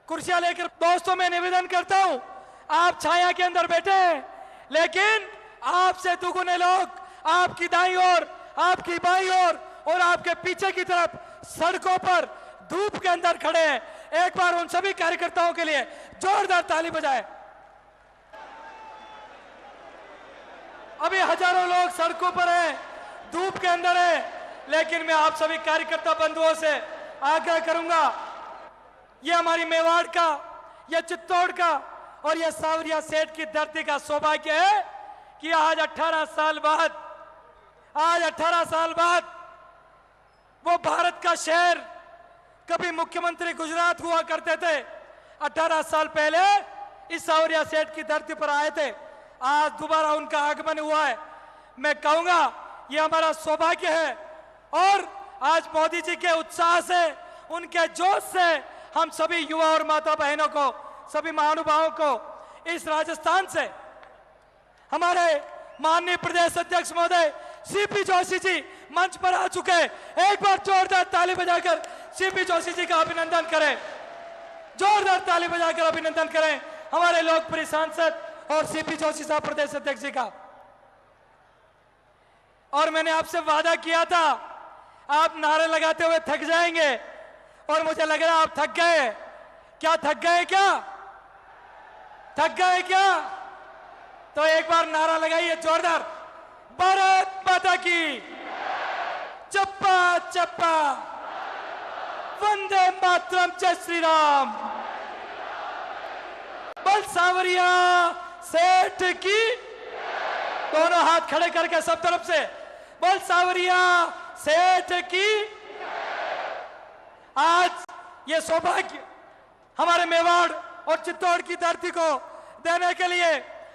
कुर्सियां लेकर दोस्तों मैं निवेदन करता हूं, आप छाया के अंदर बैठे हैं, लेकिन आपसे दुगुने लोग आपकी दाईं ओर, आपकी बाईं ओर और आपके पीछे की तरफ सड़कों पर धूप के अंदर खड़े हैं। एक बार उन सभी कार्यकर्ताओं के लिए जोरदार ताली बजाएं। अभी हजारों लोग सड़कों पर हैं, धूप के अंदर हैं, लेकिन मैं आप सभी कार्यकर्ता बंधुओं से आग्रह करूंगा, ये हमारी मेवाड़ का, ये चित्तौड़ का और ये सावरिया सेठ की धरती का सौभाग्य है कि आज 18 साल बाद वो भारत का शहर, कभी मुख्यमंत्री गुजरात हुआ करते थे, 18 साल पहले इस सावरिया सेठ की धरती पर आए थे। आज दोबारा उनका आगमन हुआ है। मैं कहूंगा ये हमारा सौभाग्य है और आज मोदी जी के उत्साह से, उनके जोश से हम सभी युवा और माता बहनों को, सभी महानुभावों को इस राजस्थान से हमारे माननीय प्रदेश अध्यक्ष महोदय सीपी जोशी जी मंच पर आ चुके हैं। एक बार जोरदार ताली बजाकर सीपी जोशी जी का अभिनंदन करें, जोरदार ताली बजाकर अभिनंदन करें हमारे लोकप्रिय सांसद और सीपी जोशी साहब प्रदेश अध्यक्ष जी का। और मैंने आपसे वादा किया था, आप नारे लगाते हुए थक जाएंगे और मुझे लग रहा है आप थक गए। क्या थक गए? थक गए क्या? तो एक बार नारा लगाइए जोरदार, भारत माता की, चप्पा चप्पा, वंदे मातरम, जय श्री राम, बल सावरिया सेठ की। दोनों हाथ खड़े करके सब तरफ से, बल सावरिया सेठ की। आज ये सौभाग्य हमारे मेवाड़ और चित्तौड़ की धरती को देने के लिए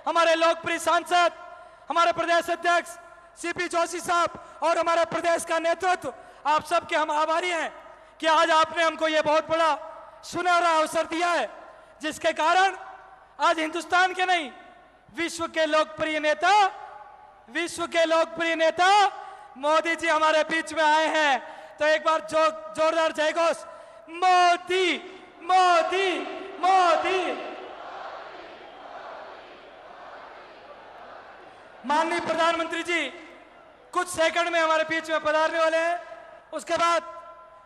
हमारे लोकप्रिय सांसद, हमारे प्रदेश अध्यक्ष सीपी जोशी साहब और हमारे प्रदेश का नेतृत्व, आप सबके हम आभारी हैं कि आज आपने हमको ये बहुत बड़ा सुनहरा अवसर दिया है, जिसके कारण आज हिंदुस्तान के नहीं, विश्व के लोकप्रिय नेता मोदी जी हमारे बीच में आए हैं। तो एक बार जोरदार जयघोष, मोदी मोदी मोदी। माननीय प्रधानमंत्री जी कुछ सेकंड में हमारे बीच में पधारने वाले हैं। उसके बाद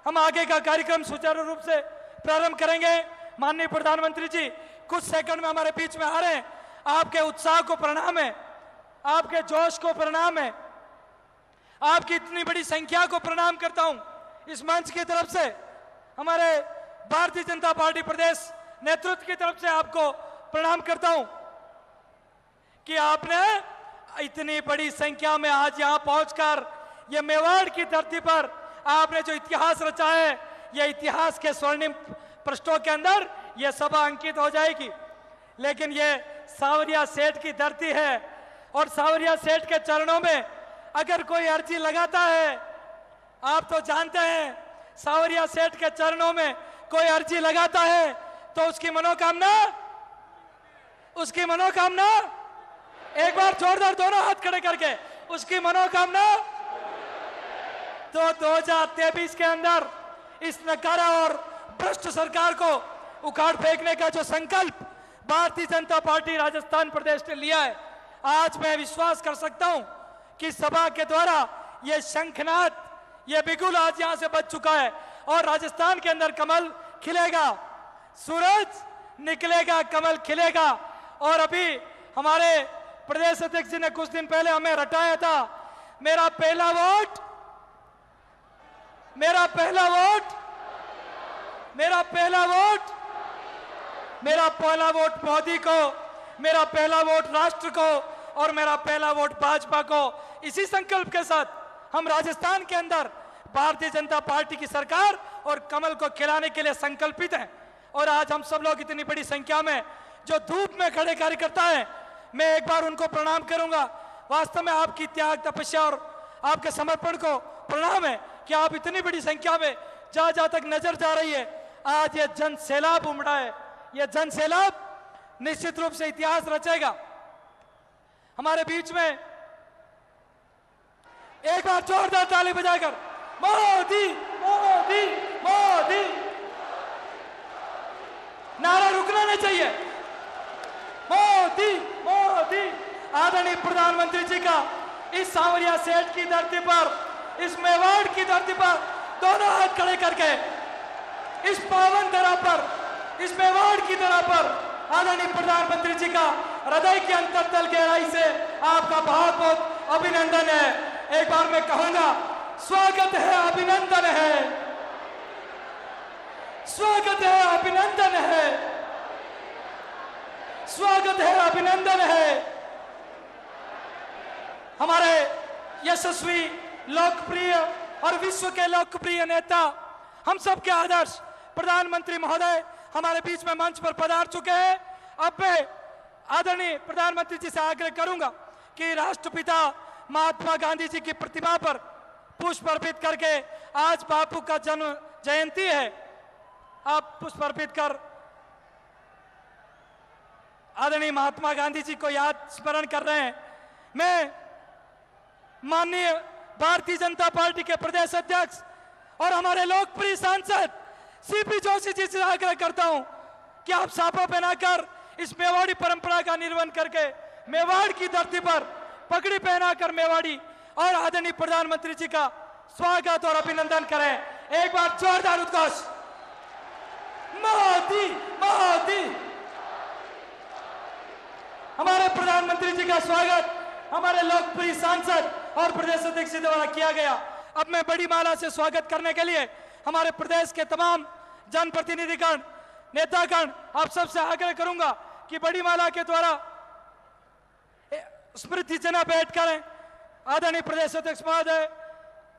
हम आगे का कार्यक्रम सुचारू रूप से प्रारंभ करेंगे। माननीय प्रधानमंत्री जी कुछ सेकंड में हमारे बीच में आ रहे हैं। आपके उत्साह को प्रणाम है, आपके जोश को प्रणाम है, आपकी इतनी बड़ी संख्या को प्रणाम करता हूं। इस मंच की तरफ से, हमारे भारतीय जनता पार्टी प्रदेश नेतृत्व की तरफ से आपको प्रणाम करता हूं कि आपने इतनी बड़ी संख्या में आज यहां पहुंचकर ये मेवाड़ की धरती पर आपने जो इतिहास रचा है, ये इतिहास के स्वर्णिम पृष्ठों के अंदर ये सभा अंकित हो जाएगी। लेकिन ये सावरिया सेठ की धरती है और सावरिया सेठ के चरणों में अगर कोई अर्जी लगाता है, आप तो जानते हैं सावरिया सेठ के चरणों में कोई अर्जी लगाता है तो उसकी मनोकामना, एक बार जोरदार दोनों हाथ खड़े करके, उसकी मनोकामना तो 2023 के अंदर इस नकारा और भ्रष्ट सरकार को उखाड़ फेंकने का जो संकल्प भारतीय जनता पार्टी राजस्थान प्रदेश ने लिया है, आज मैं विश्वास कर सकता हूं कि सभा के द्वारा ये शंखनाद, ये बिगुल आज यहां से बच चुका है और राजस्थान के अंदर कमल खिलेगा, सूरज निकलेगा, कमल खिलेगा। और अभी हमारे प्रदेश अध्यक्ष जी ने कुछ दिन पहले हमें रटाया था, मेरा पहला वोट मेरा पहला वोट मोदी को, मेरा पहला वोट राष्ट्र को और मेरा पहला वोट भाजपा को। इसी संकल्प के साथ हम राजस्थान के अंदर भारतीय जनता पार्टी की सरकार और कमल को खिलाने के लिए संकल्पित हैं। और आज हम सब लोग इतनी बड़ी संख्या में जो धूप में खड़े कार्यकर्ता हैं, मैं एक बार उनको प्रणाम करूंगा। वास्तव में आपकी त्याग, तपस्या और आपके समर्पण को प्रणाम है कि आप इतनी बड़ी संख्या में जहां जहां तक नजर जा रही है, आज ये जन सैलाब उमड़ा है। ये जन सैलाब निश्चित रूप से इतिहास रचेगा। हमारे बीच में एक बार जोरदार ताली बजाकर मोदी मोदी मोदी होने चाहिए। मोदी मोदी। आदरणीय प्रधानमंत्री जी का इस सांवरिया सेठ की धरती पर, इस मेवाड़ की धरती पर दोनों हाथ खड़े करके इस पावन धरा पर, इस मेवाड़ की धरा पर आदरणीय प्रधानमंत्री जी का हृदय के अंतरतल गहराई से आपका बहुत बहुत अभिनंदन है। एक बार मैं कहूंगा, स्वागत है, अभिनंदन है, स्वागत है, अभिनंदन है, स्वागत है, अभिनंदन है। हमारे यशस्वी, लोकप्रिय और विश्व के लोकप्रिय नेता, हम सबके आदर्श प्रधानमंत्री महोदय हमारे बीच में मंच पर पधार चुके हैं। अब मैं आदरणीय प्रधानमंत्री जी से आग्रह करूंगा कि राष्ट्रपिता महात्मा गांधी जी की प्रतिमा पर पुष्प अर्पित करके, आज बापू का जन्म जयंती है, आप पुष्प अर्पित कर आदरणीय महात्मा गांधी जी को याद स्मरण कर रहे हैं। मैं माननीय भारतीय जनता पार्टी के प्रदेश अध्यक्ष और हमारे लोकप्रिय सांसद सीपी जोशी जी से आग्रह करता हूं कि आप साफा पहनाकर इस मेवाड़ी परंपरा का निर्वहन करके मेवाड़ की धरती पर पगड़ी पहनाकर मेवाड़ी और आदरणीय प्रधानमंत्री जी का स्वागत और अभिनंदन करें। एक बार जोरदार उद्घोष, मोदी मोदी। हमारे प्रधानमंत्री जी का स्वागत हमारे लोकप्रिय सांसद और प्रदेश अध्यक्ष द्वारा किया गया। अब मैं बड़ी माला से स्वागत करने के लिए हमारे प्रदेश के तमाम जनप्रतिनिधिगण, नेतागण, आप सबसे आग्रह करूंगा कि बड़ी माला के द्वारा स्मृति चिन्ह भेंट करें। आदरणीय प्रदेश अध्यक्ष महोदय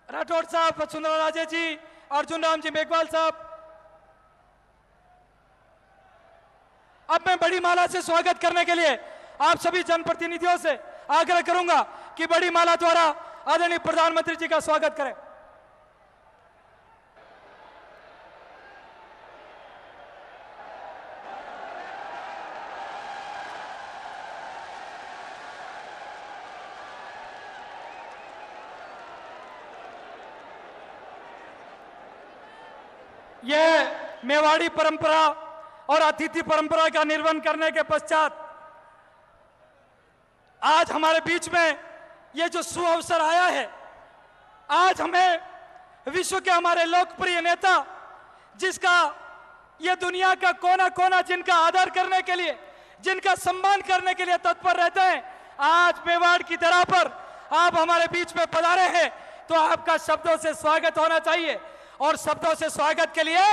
राठौड़ साहब, वसुंधरा राजे जी, अर्जुन राम जी मेघवाल साहब। अब मैं बड़ी माला से स्वागत करने के लिए आप सभी जनप्रतिनिधियों से आग्रह करूंगा कि बड़ी माला द्वारा आदरणीय प्रधानमंत्री जी का स्वागत करें। यह मेवाड़ी परंपरा और अतिथि परंपरा का निर्वहन करने के पश्चात आज हमारे बीच में यह जो सुअवसर आया है, आज हमें विश्व के हमारे लोकप्रिय नेता, जिसका यह दुनिया का कोना कोना जिनका आदर करने के लिए, जिनका सम्मान करने के लिए तत्पर रहते हैं, आज मेवाड़ की धरा पर आप हमारे बीच में पधारे हैं, तो आपका शब्दों से स्वागत होना चाहिए। और शब्दों से स्वागत के लिए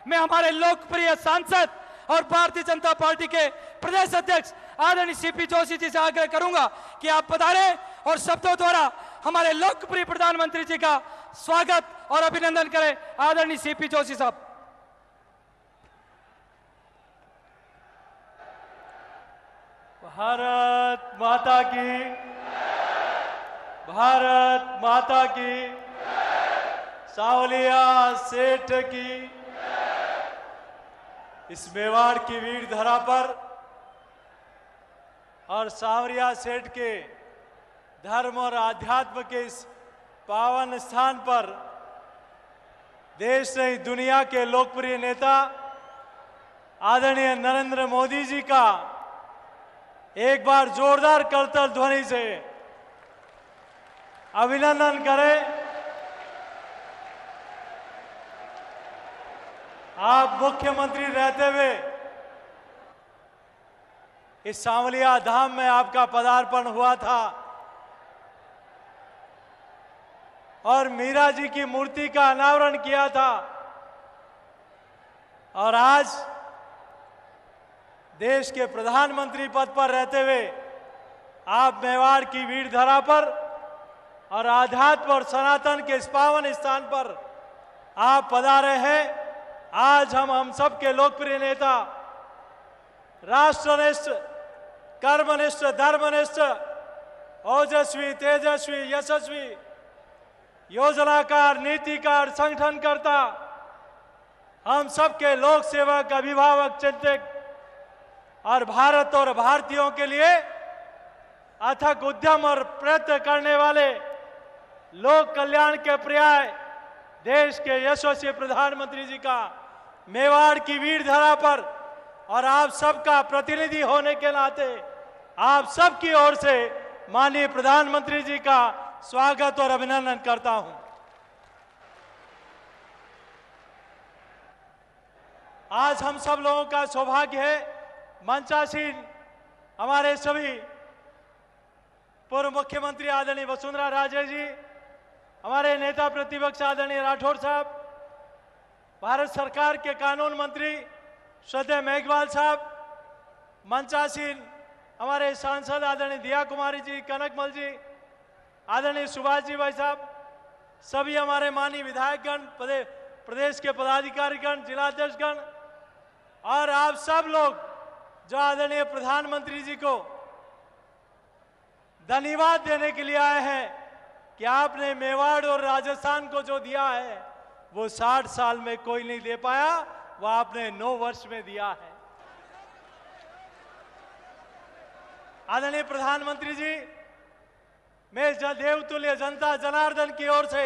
मैं हमारे लोकप्रिय सांसद और भारतीय जनता पार्टी के प्रदेश अध्यक्ष आदरणीय सीपी जोशी जी से आग्रह करूंगा कि आप पधारें और शब्दों द्वारा हमारे लोकप्रिय प्रधानमंत्री जी का स्वागत और अभिनंदन करें। आदरणीय सीपी जोशी साहब। भारत माता की, भारत माता की, सांवलिया सेठ की इस मेवाड़ की वीर धरा पर और सांवरिया सेठ के धर्म और आध्यात्म के इस पावन स्थान पर देश सहित दुनिया के लोकप्रिय नेता आदरणीय नरेंद्र मोदी जी का एक बार जोरदार करतल ध्वनि से अभिनंदन करें। आप मुख्यमंत्री रहते हुए इस सांवलिया धाम में आपका पदार्पण हुआ था और मीरा जी की मूर्ति का अनावरण किया था, और आज देश के प्रधानमंत्री पद पर रहते हुए आप मेवाड़ की वीर धरा पर और आध्यात्म और सनातन के इस पावन स्थान पर आप पधारे हैं। आज हम सब के लोकप्रिय नेता, राष्ट्रनिष्ठ, कर्मनिष्ठ, धर्मनिष्ठ, ओजस्वी, तेजस्वी, यशस्वी, योजनाकार, नीतिकार, संगठनकर्ता, हम सबके लोक सेवक, अभिभावक, चिंतक और भारत और भारतीयों के लिए अथक उद्यम और प्रयत्न करने वाले लोक कल्याण के पर्याय देश के यशस्वी प्रधानमंत्री जी का मेवाड़ की वीर धरा पर और आप सबका प्रतिनिधि होने के नाते आप सबकी ओर से माननीय प्रधानमंत्री जी का स्वागत और अभिनंदन करता हूं। आज हम सब लोगों का सौभाग्य है मंचासीन हमारे सभी पूर्व मुख्यमंत्री आदरणीय वसुंधरा राजे जी, हमारे नेता प्रतिपक्ष आदरणीय राठौड़ साहब, भारत सरकार के कानून मंत्री श्रद्धेय मेघवाल साहब, मंचासीन हमारे सांसद आदरणीय दिया कुमारी जी, कनकमल जी, आदरणीय सुभाष जी भाई साहब, सभी हमारे माननीय विधायकगण, प्रदेश के पदाधिकारीगण, जिलाध्यक्षगण और आप सब लोग जो आदरणीय प्रधानमंत्री जी को धन्यवाद देने के लिए आए हैं कि आपने मेवाड़ और राजस्थान को जो दिया है वो 60 साल में कोई नहीं दे पाया, वो आपने 9 वर्ष में दिया है। आदरणीय प्रधानमंत्री जी, मैं देवतुल्य जनता जनार्दन की ओर से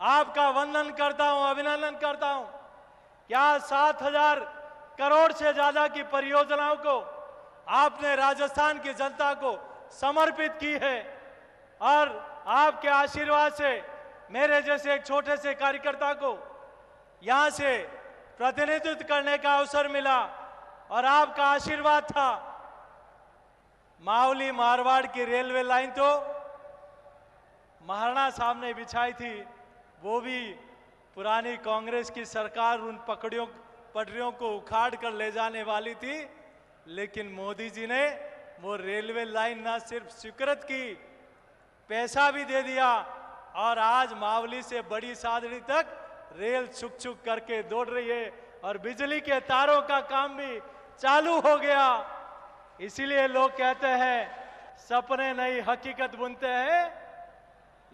आपका वंदन करता हूं, अभिनंदन करता हूं। क्या 7,000 करोड़ से ज्यादा की परियोजनाओं को आपने राजस्थान की जनता को समर्पित की है और आपके आशीर्वाद से मेरे जैसे एक छोटे से कार्यकर्ता को यहां से प्रतिनिधित्व करने का अवसर मिला और आपका आशीर्वाद था। मावली मारवाड़ की रेलवे लाइन तो महाराणा साहब ने बिछाई थी, वो भी पुरानी कांग्रेस की सरकार उन पटरियों को उखाड़ कर ले जाने वाली थी, लेकिन मोदी जी ने वो रेलवे लाइन ना सिर्फ स्वीकृत की, पैसा भी दे दिया और आज मावली से बड़ी सादड़ी तक रेल छुक छुक करके दौड़ रही है और बिजली के तारों का काम भी चालू हो गया। इसीलिए लोग कहते हैं सपने नई हकीकत बुनते हैं,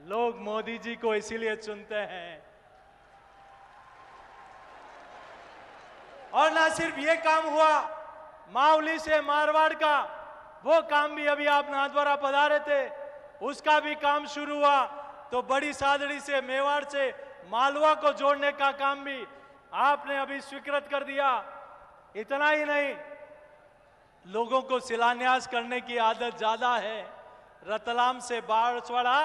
लोग मोदी जी को इसीलिए चुनते हैं। और ना सिर्फ ये काम हुआ, मावली से मारवाड़ का वो काम भी अभी आप नाथद्वारा पधारे थे, उसका भी काम शुरू हुआ। तो बड़ी सादड़ी से मेवाड़ से मालवा को जोड़ने का काम भी आपने अभी स्वीकृत कर दिया। इतना ही नहीं, लोगों को शिलान्यास करने की आदत ज्यादा है। रतलाम से बांसवाड़ा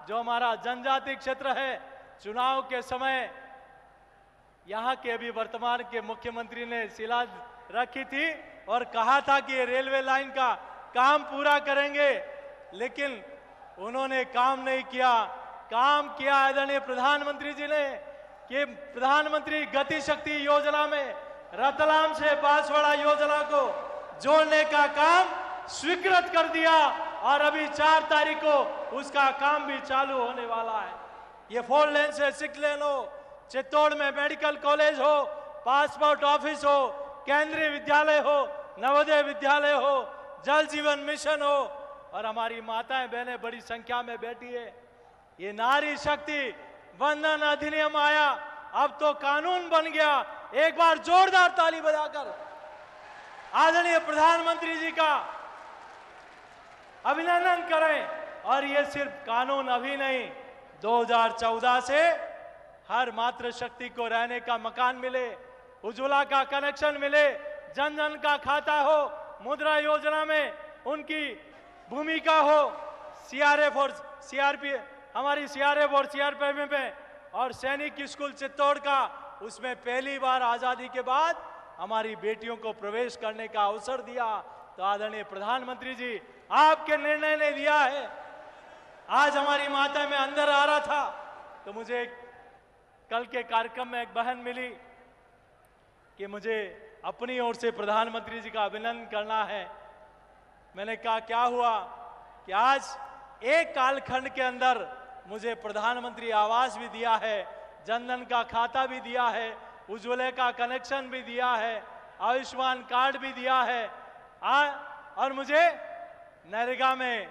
जो हमारा जनजाति क्षेत्र है, चुनाव के समय यहाँ के अभी वर्तमान के मुख्यमंत्री ने शिला रखी थी और कहा था कि ये रेलवे लाइन का काम पूरा करेंगे, लेकिन उन्होंने काम नहीं किया। काम किया आदरणीय प्रधानमंत्री जी ने कि प्रधानमंत्री गति शक्ति योजना में रतलाम से बांसवाड़ा योजना को जोड़ने का काम स्वीकृत कर दिया और अभी 4 तारीख को उसका काम भी चालू होने वाला है। ये 4 लेन से 6 लेन हो, चित्तौड़ में मेडिकल कॉलेज हो, पासपोर्ट ऑफिस हो, केंद्रीय विद्यालय हो, नवोदय विद्यालय हो, जल जीवन मिशन हो और हमारी माताएं बहनें बड़ी संख्या में बैठी है। ये नारी शक्ति वंदन अधिनियम आया, अब तो कानून बन गया। एक बार जोरदार ताली बजाकर आदरणीय प्रधानमंत्री जी का अभिनंदन करें। और ये सिर्फ कानून अभी नहीं, 2014 से हर मातृशक्ति को रहने का मकान मिले, उज्ज्वला का कनेक्शन मिले, जन जन का खाता हो, मुद्रा योजना में उनकी भूमिका हो, सीआरएफ और सीआरपी हमारी सीआरएफ और सीआरपीएफ में और सैनिक स्कूल चित्तौड़ का, उसमें पहली बार आजादी के बाद हमारी बेटियों को प्रवेश करने का अवसर दिया। तो आदरणीय प्रधानमंत्री जी, आपके निर्णय ने दिया है। आज हमारी माता में अंदर आ रहा था तो मुझे कल के कार्यक्रम में एक बहन मिली कि मुझे अपनी ओर से प्रधानमंत्री जी का अभिनंदन करना है। मैंने कहा क्या हुआ कि आज एक कालखंड के अंदर मुझे प्रधानमंत्री आवास भी दिया है, जनधन का खाता भी दिया है, उज्ज्वला का कनेक्शन भी दिया है, आयुष्मान कार्ड भी दिया है और मुझे नरेगा में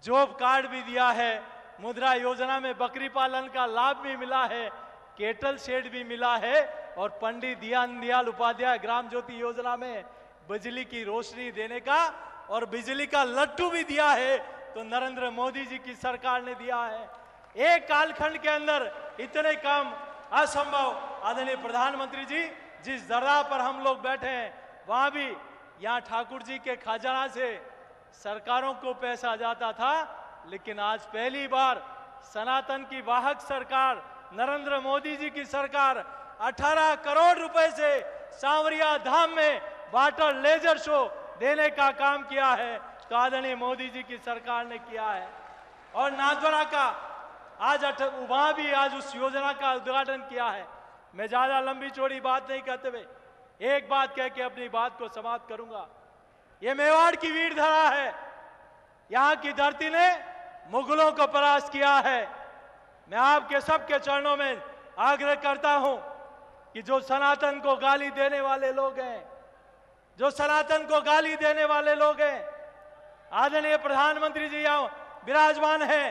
जॉब कार्ड भी दिया है, मुद्रा योजना में बकरी पालन का लाभ भी मिला है, केटल शेड भी मिला है और पंडित दीनदयाल उपाध्याय ग्राम ज्योति योजना में बिजली की रोशनी देने का और बिजली का लट्टू भी दिया है। तो नरेंद्र मोदी जी की सरकार ने दिया है। एक कालखंड के अंदर इतने काम असंभव। आदरणीय प्रधानमंत्री जी, जिस दरगाह पर हम लोग बैठे हैं वहां भी यहाँ ठाकुर जी के खजाना से सरकारों को पैसा जाता था, लेकिन आज पहली बार सनातन की वाहक सरकार नरेंद्र मोदी जी की सरकार 18 करोड़ रुपए से सांवरिया धाम में वाटर लेजर शो देने का काम किया है, तो आदरणीय मोदी जी की सरकार ने किया है। और नाथद्वारा का आज वहां भी आज उस योजना का उद्घाटन किया है। मैं ज्यादा लंबी चौड़ी बात नहीं कहते हुए एक बात कह के अपनी बात को समाप्त करूंगा। ये मेवाड़ की वीर धरा है, यहाँ की धरती ने मुगलों को परास्त किया है। मैं आपके सबके चरणों में आग्रह करता हूं कि जो सनातन को गाली देने वाले लोग हैं, जो सनातन को गाली देने वाले लोग हैं, आदरणीय प्रधानमंत्री जी यहाँ विराजमान हैं।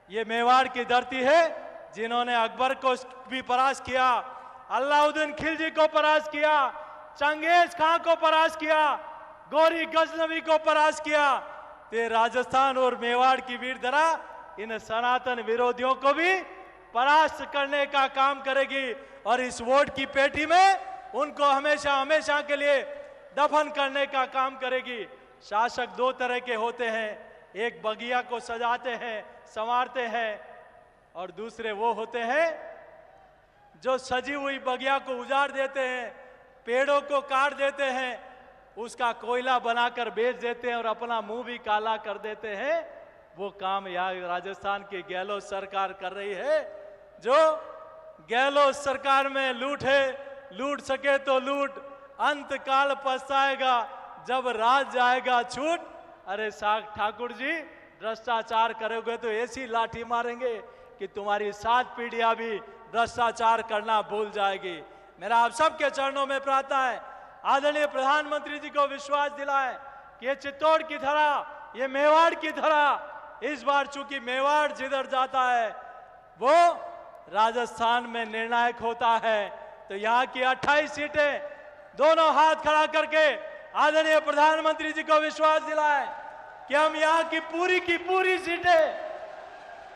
ये मेवाड़ की धरती है जिन्होंने अकबर को भी परास्त किया, अलाउद्दीन खिलजी को परास्त किया, चंगेज खां को परास्त किया, गौरी गजनवी को परास्त किया। ते राजस्थान और मेवाड़ की वीर धरा इन सनातन विरोधियों को भी परास्त करने का काम करेगी और इस वोट की पेटी में उनको हमेशा हमेशा के लिए दफन करने का काम करेगी। शासक दो तरह के होते हैं, एक बगिया को सजाते हैं, संवारते हैं, और दूसरे वो होते हैं जो सजी हुई बगिया को उजाड़ देते हैं, पेड़ों को काट देते हैं, उसका कोयला बनाकर बेच देते हैं और अपना मुंह भी काला कर देते हैं। वो काम यहाँ राजस्थान की गहलोत सरकार कर रही है। जो गहलोत सरकार में लूट है, लूट सके तो लूट, अंत काल पछताएगा जब राज जाएगा छूट। अरे ठाकुर जी, भ्रष्टाचार करोगे तो ऐसी लाठी मारेंगे कि तुम्हारी 7 पीढ़ियां भी भ्रष्टाचार करना भूल जाएगी। मेरा आप सबके चरणों में प्रार्थना है, आदरणीय प्रधानमंत्री जी को विश्वास दिलाएं कि ये चित्तौड़ की धरा, ये मेवाड़ की धरा, इस बार चूंकि मेवाड़ जिधर जाता है वो राजस्थान में निर्णायक होता है, तो यहाँ की 28 सीटें दोनों हाथ खड़ा करके आदरणीय प्रधानमंत्री जी को विश्वास दिलाएं कि हम यहाँ की पूरी सीटें,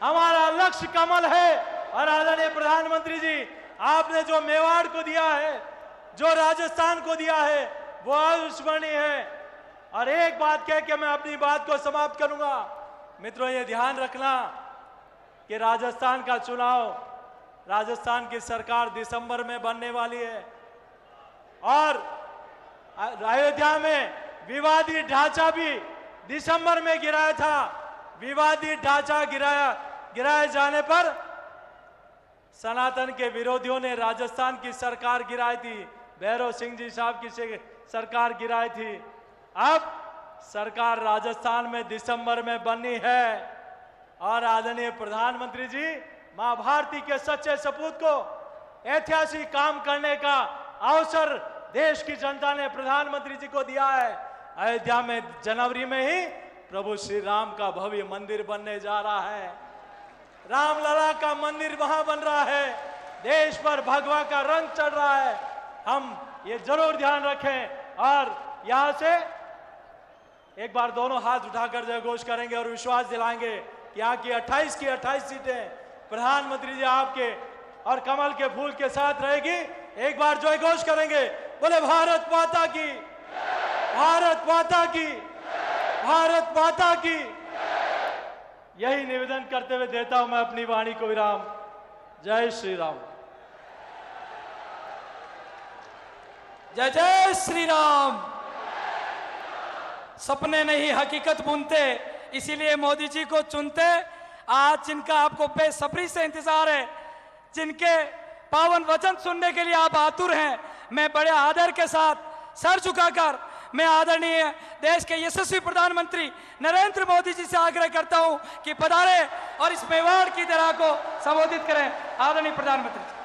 हमारा लक्ष्य कमल है। और आदरणीय प्रधानमंत्री जी, आपने जो मेवाड़ को दिया है, जो राजस्थान को दिया है, वो अविस्मरणीय है। और एक बात कह के मैं अपनी बात को समाप्त करूंगा। मित्रों, ये ध्यान रखना कि राजस्थान का चुनाव, राजस्थान की सरकार दिसंबर में बनने वाली है और अयोध्या में विवादी ढांचा भी दिसंबर में गिराया था। विवादी ढांचा गिराए जाने पर सनातन के विरोधियों ने राजस्थान की सरकार गिराई थी, भैरव सिंह जी साहब की सरकार गिराई थी। अब सरकार राजस्थान में दिसंबर में बननी है और आदरणीय प्रधानमंत्री जी मां भारती के सच्चे सपूत को ऐतिहासिक काम करने का अवसर देश की जनता ने प्रधानमंत्री जी को दिया है। अयोध्या में जनवरी में ही प्रभु श्री राम का भव्य मंदिर बनने जा रहा है। रामलला का मंदिर वहां बन रहा है, देश पर भगवा का रंग चढ़ रहा है। हम ये जरूर ध्यान रखें और यहां से एक बार दोनों हाथ उठाकर जय घोष करेंगे और विश्वास दिलाएंगे कि यहाँ की 28 की 28 सीटें प्रधानमंत्री जी आपके और कमल के फूल के साथ रहेगी। एक बार जय घोष करेंगे, बोले भारत माता की, भारत माता की, भारत माता की। यही निवेदन करते हुए देता हूं मैं अपनी वाणी को विराम। जय श्री राम। जय जय श्री राम। सपने नहीं हकीकत बुनते, इसीलिए मोदी जी को चुनते। आज जिनका आपको बेसब्री से इंतजार है, जिनके पावन वचन सुनने के लिए आप आतुर हैं, मैं बड़े आदर के साथ सर झुकाकर मैं आदरणीय देश के यशस्वी प्रधानमंत्री नरेंद्र मोदी जी से आग्रह करता हूं कि पधारे और इस मेवाड़ की तरह को संबोधित करें। आदरणीय प्रधानमंत्री जी।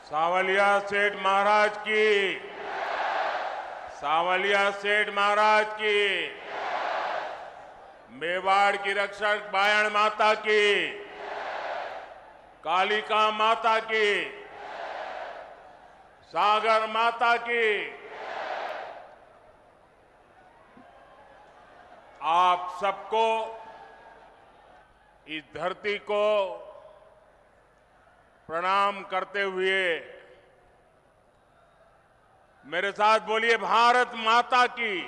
सावलिया सेठ महाराज की, सावलिया सेठ महाराज की, मेवाड़ की रक्षक बायण माता की, कालिका माता की, सागर माता की। आप सबको, इस धरती को प्रणाम करते हुए मेरे साथ बोलिए, भारत माता की,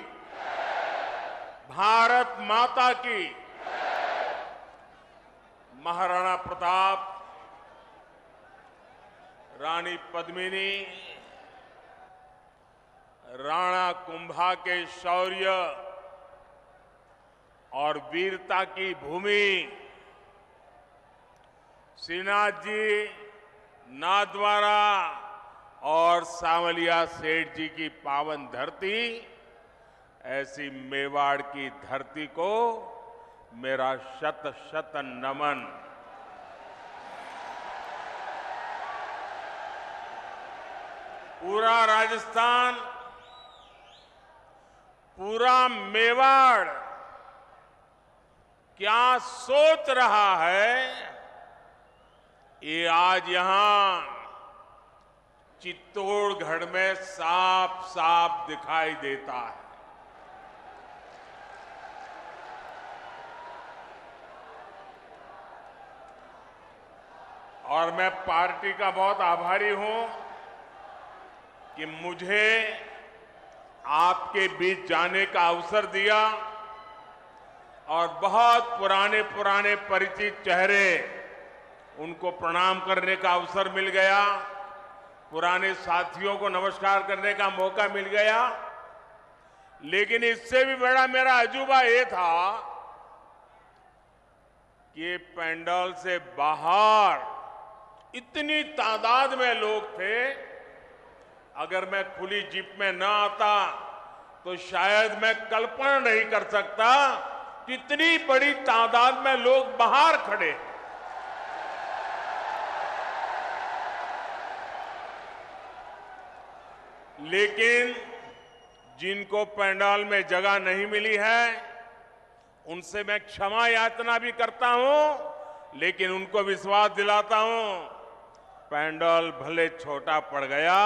भारत माता की। महाराणा प्रताप, रानी पद्मिनी, राणा कुंभा के शौर्य और वीरता की भूमि, श्रीनाथ जी, नाथद्वारा और सांवलिया सेठ जी की पावन धरती, ऐसी मेवाड़ की धरती को मेरा शत शत नमन। पूरा राजस्थान, पूरा मेवाड़ क्या सोच रहा है, ये आज यहां चित्तौड़गढ़ में साफ साफ दिखाई देता है। और मैं पार्टी का बहुत आभारी हूं कि मुझे आपके बीच जाने का अवसर दिया और बहुत पुराने पुराने परिचित चेहरे, उनको प्रणाम करने का अवसर मिल गया, पुराने साथियों को नमस्कार करने का मौका मिल गया। लेकिन इससे भी बड़ा मेरा अजूबा ये था कि पंडाल से बाहर इतनी तादाद में लोग थे, अगर मैं खुली जीप में न आता तो शायद मैं कल्पना नहीं कर सकता कि इतनी बड़ी तादाद में लोग बाहर खड़े। लेकिन जिनको पंडाल में जगह नहीं मिली है, उनसे मैं क्षमा याचना भी करता हूं, लेकिन उनको विश्वास दिलाता हूं, पंडाल भले छोटा पड़ गया,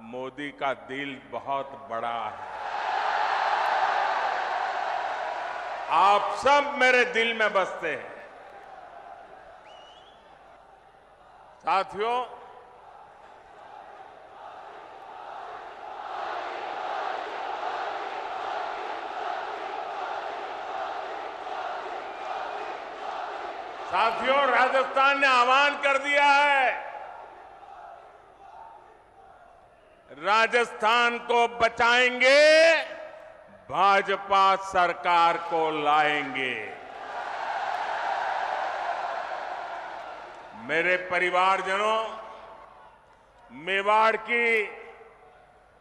मोदी का दिल बहुत बड़ा है। आप सब मेरे दिल में बसते हैं। साथियों, राजस्थान ने आह्वान कर दिया है, राजस्थान को बचाएंगे, भाजपा सरकार को लाएंगे। मेरे परिवारजनों, मेवाड़ की,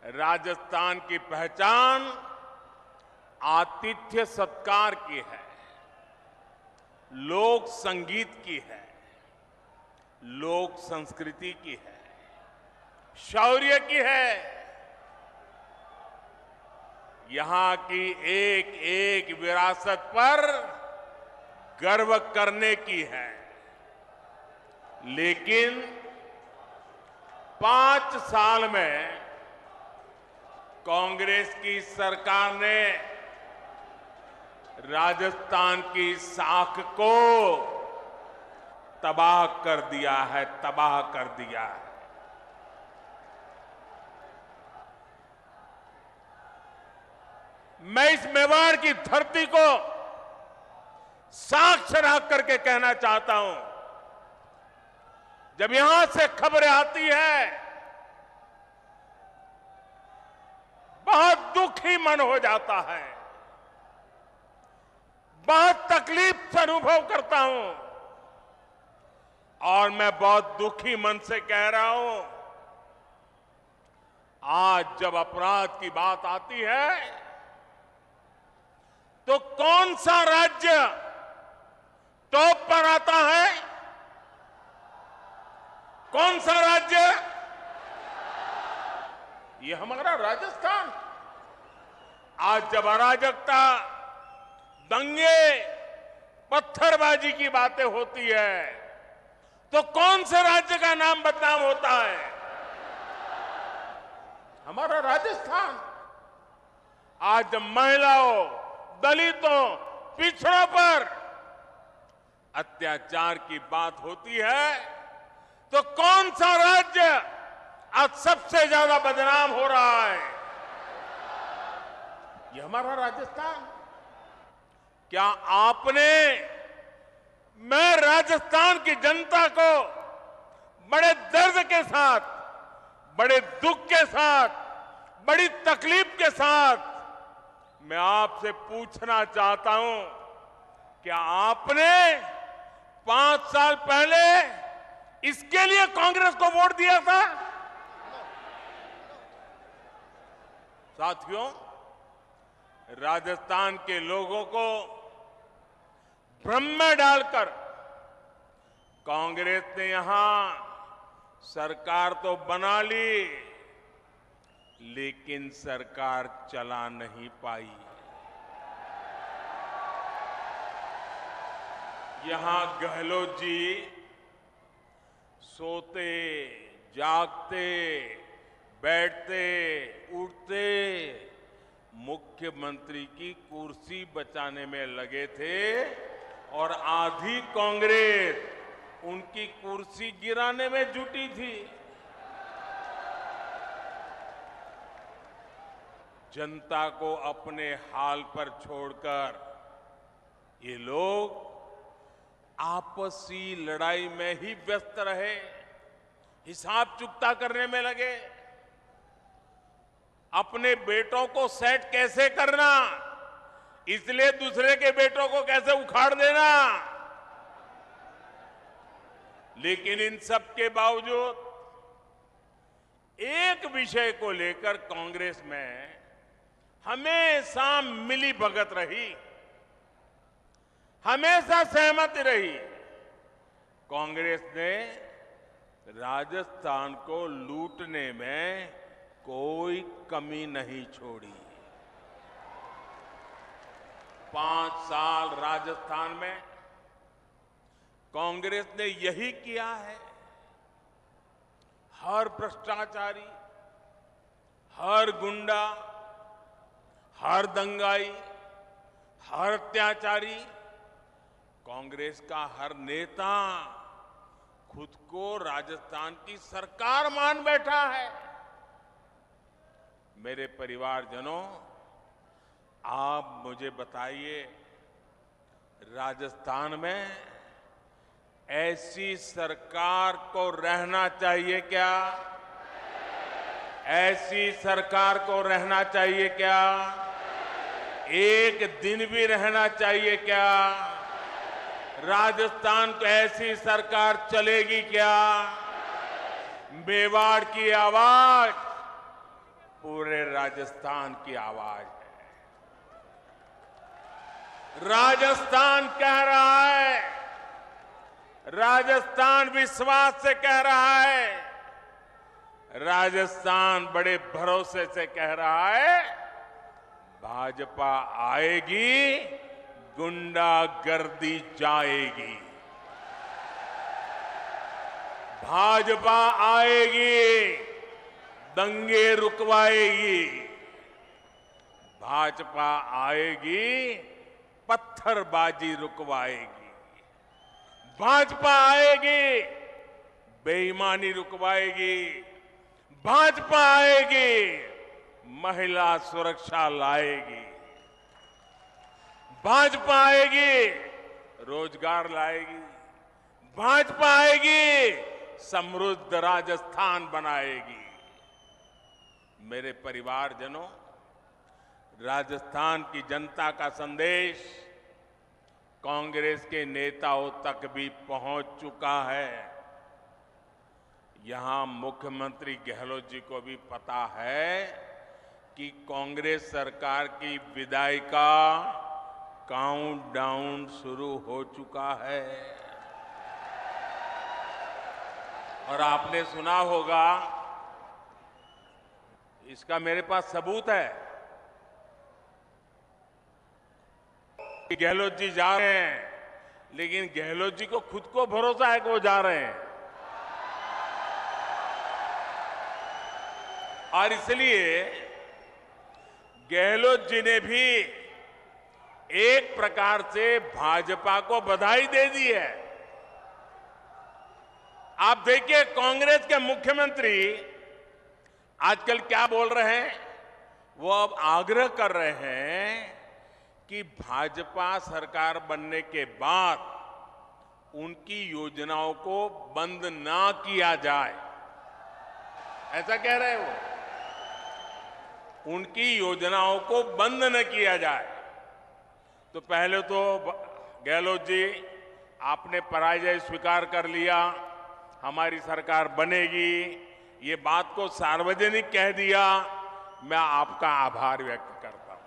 राजस्थान की पहचान आतिथ्य सत्कार की है, लोक संगीत की है, लोक संस्कृति की है, शौर्य की है। यहां की एक एक विरासत पर गर्व करने की है। लेकिन 5 साल में कांग्रेस की सरकार ने राजस्थान की साख को तबाह कर दिया है, तबाह कर दिया है। मैं इस मेवाड़ की धरती को साक्ष्य रख करके कहना चाहता हूं, जब यहां से खबरें आती है, बहुत दुखी मन हो जाता है, बहुत तकलीफ से अनुभव करता हूं। और मैं बहुत दुखी मन से कह रहा हूं, आज जब अपराध की बात आती है, तो कौन सा राज्य टॉप पर आता है? कौन सा राज्य? ये हमारा राजस्थान। आज जब अराजकता, दंगे, पत्थरबाजी की बातें होती है, तो कौन से राज्य का नाम बदनाम होता है? हमारा राजस्थान। आज जब महिलाओं, दलितों, पिछड़ों पर अत्याचार की बात होती है तो कौन सा राज्य आज सबसे ज्यादा बदनाम हो रहा है? ये हमारा राजस्थान। क्या आपने, मैं राजस्थान की जनता को बड़े दर्द के साथ, बड़े दुख के साथ, बड़ी तकलीफ के साथ मैं आपसे पूछना चाहता हूं, क्या आपने 5 साल पहले इसके लिए कांग्रेस को वोट दिया था? साथियों, राजस्थान के लोगों को भ्रम में डालकर कांग्रेस ने यहां सरकार तो बना ली, लेकिन सरकार चला नहीं पाई। यहां गहलोत जी सोते, जागते, बैठते, उठते मुख्यमंत्री की कुर्सी बचाने में लगे थे और आधी कांग्रेस उनकी कुर्सी गिराने में जुटी थी। जनता को अपने हाल पर छोड़कर ये लोग आपसी लड़ाई में ही व्यस्त रहे, हिसाब चुकता करने में लगे। अपने बेटों को सेट कैसे करना, इसलिए दूसरे के बेटों को कैसे उखाड़ देना। लेकिन इन सब के बावजूद एक विषय को लेकर कांग्रेस में हमेशा मिली भगत रही, हमेशा सहमति रही। कांग्रेस ने राजस्थान को लूटने में कोई कमी नहीं छोड़ी। 5 साल राजस्थान में कांग्रेस ने यही किया है। हर भ्रष्टाचारी, हर गुंडा, हर दंगाई, हर अत्याचारी, कांग्रेस का हर नेता खुद को राजस्थान की सरकार मान बैठा है। मेरे परिवारजनों, आप मुझे बताइए, राजस्थान में ऐसी सरकार को रहना चाहिए क्या? ऐसी सरकार को रहना चाहिए क्या? एक दिन भी रहना चाहिए क्या? राजस्थान को ऐसी सरकार चलेगी क्या? मेवाड़ की आवाज पूरे राजस्थान की आवाज है। राजस्थान कह रहा है, राजस्थान विश्वास से कह रहा है, राजस्थान बड़े भरोसे से कह रहा है, भाजपा आएगी, गुंडागर्दी जाएगी। भाजपा आएगी, दंगे रुकवाएगी। भाजपा आएगी, पत्थरबाजी रुकवाएगी। भाजपा आएगी, बेईमानी रुकवाएगी। भाजपा आएगी, महिला सुरक्षा लाएगी। भाजपा आएगी, रोजगार लाएगी। भाजपा आएगी, समृद्ध राजस्थान बनाएगी। मेरे परिवारजनों, राजस्थान की जनता का संदेश कांग्रेस के नेताओं तक भी पहुंच चुका है। यहां मुख्यमंत्री गहलोत जी को भी पता है कि कांग्रेस सरकार की विदाई का काउंटडाउन शुरू हो चुका है। और आपने सुना होगा, इसका मेरे पास सबूत है कि गहलोत जी जा रहे हैं, लेकिन गहलोत जी को खुद को भरोसा है कि वो जा रहे हैं। और इसलिए गहलोत जी ने भी एक प्रकार से भाजपा को बधाई दे दी है। आप देखिए कांग्रेस के मुख्यमंत्री आजकल क्या बोल रहे हैं, वो अब आग्रह कर रहे हैं कि भाजपा सरकार बनने के बाद उनकी योजनाओं को बंद ना किया जाए, ऐसा कह रहे हैं वो। उनकी योजनाओं को बंद न किया जाए। तो पहले तो गहलोत जी आपने पराजय स्वीकार कर लिया, हमारी सरकार बनेगी, ये बात को सार्वजनिक कह दिया। मैं आपका आभार व्यक्त करता हूं।